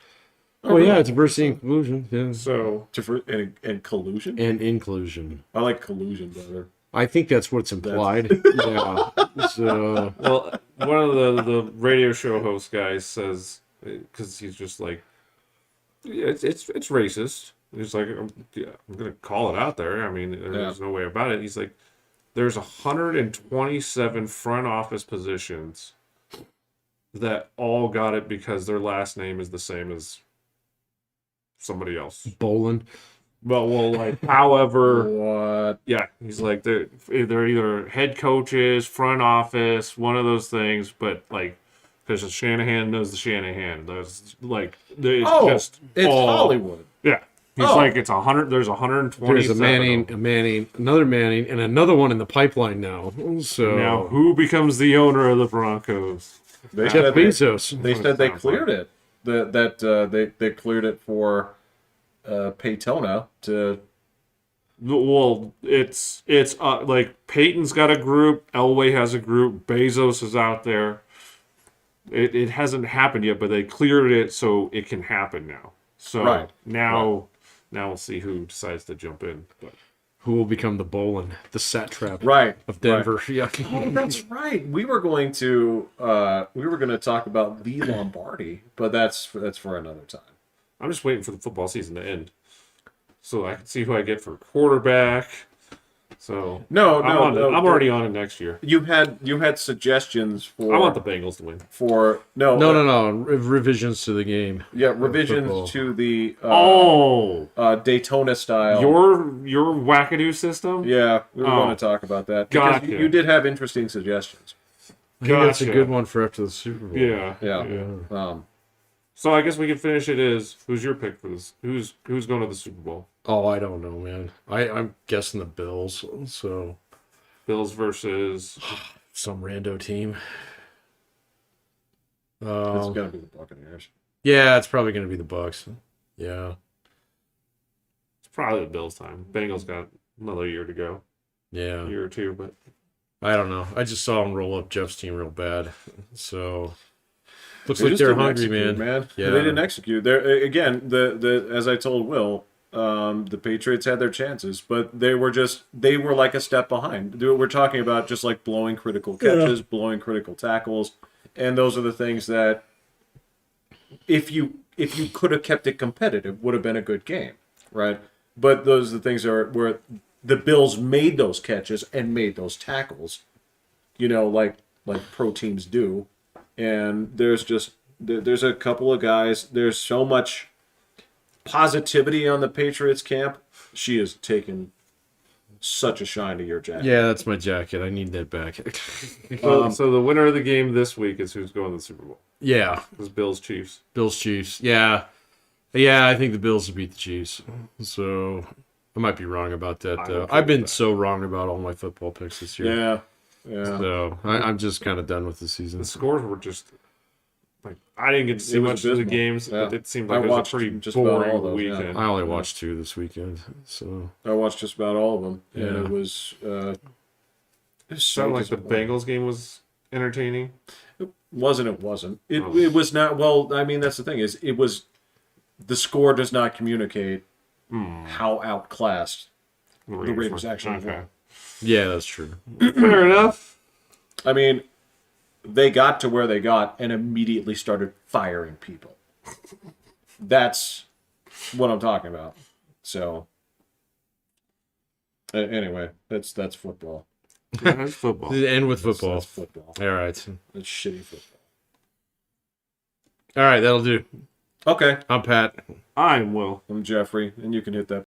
Oh, yeah, it's diversity and inclusion. Yeah. So And collusion? And inclusion. I like collusion better. I think that's what's implied. Yeah. So, well, one of the radio show host guys says because he's just like, yeah, it's racist. He's like, I'm gonna call it out there. I mean, there's no way about it. He's like, there's 127 front office positions that all got it because their last name is the same as somebody else. Boland. Well, like, however, What? yeah, he's like they're either head coaches, front office, one of those things, but like because Shanahan knows the Shanahan. There's like it's just it's all, Hollywood. Yeah, he's like it's 100. There's 120. There's a Manning, another Manning, and another one in the pipeline now. So Now, who becomes the owner of the Broncos? They Jeff said they, Bezos. they said they cleared it. They cleared it for Paytona to. Well, it's like Peyton's got a group, Elway has a group, Bezos is out there. It hasn't happened yet, but they cleared it so it can happen now. So Right. now we'll see who decides to jump in. But Who will become the Boland, the satrap Right. of Denver? Yeah. Oh, that's right. We were going to talk about Lee Lombardi, but that's for another time. I'm just waiting for the football season to end. so I can see who I get for quarterback. So No, I'm no, on it. no, I'm no. already on it next year. You had suggestions for I want the Bengals to win. No. Revisions to the game. Yeah, Football. revisions to the Daytona style. Your wackadoo system. Yeah, we Oh. want to talk about that because Gotcha. you did have interesting suggestions. I think that's a Gotcha. good one for after the Super Bowl. Yeah. Yeah. So I guess we can finish it as who's your pick for this? Who's going to the Super Bowl? Oh, I don't know, man. I'm guessing the Bills. So Bills versus some rando team. It's gonna be the Buccaneers. Yeah, it's probably going to be the Bucks. Yeah. it's probably the Bills time. Bengals got another year to go, Yeah. year or two, but I don't know. I just saw him roll up Jeff's team real bad. So looks They like just they're didn't hungry, execute, man. Yeah, Yeah. they didn't execute. They're again the as I told Will, the Patriots had their chances, but they were like a step behind. We're talking about just like blowing critical catches, blowing critical tackles, and those are the things that if you could have kept it competitive, would have been a good game, right? But those are the things where the Bills made those catches and made those tackles, like pro teams do. And there's a couple of guys. There's so much positivity on the Patriots camp. She has taken such a shine to your jacket. Yeah, that's my jacket. I need that back. so the winner of the game this week is who's going to the Super Bowl. Yeah. It's Bills Chiefs. Bills Chiefs. Yeah. Yeah, I think the Bills will beat the Chiefs. So I might be wrong about that, I'm though. okay I've been with that. so wrong about all my football picks this year. Yeah. So I'm just kind of done with the season. The scores were just like I didn't get to see It was much of the abysmal. games. Yeah. But it seemed I like it was a watched pretty just about all boring of those, yeah. weekend. I only watched 2 this weekend. So I watched just about all of them, and Yeah. it was so Sounded like the disappointing. Bengals game was entertaining. It wasn't. It Oh. it was not. Well, I mean, that's the thing is, it was the score does not communicate how outclassed the Raiders actually okay. were. yeah, that's true. Fair enough. I mean, they got to where they got and immediately started firing people. That's what I'm talking about. So, anyway, that's football. Yeah, it's football. And with football. That's football. All right. That's shitty football. All right, that'll do. Okay, I'm Pat. I'm Will. I'm Jeffrey, and you can hit that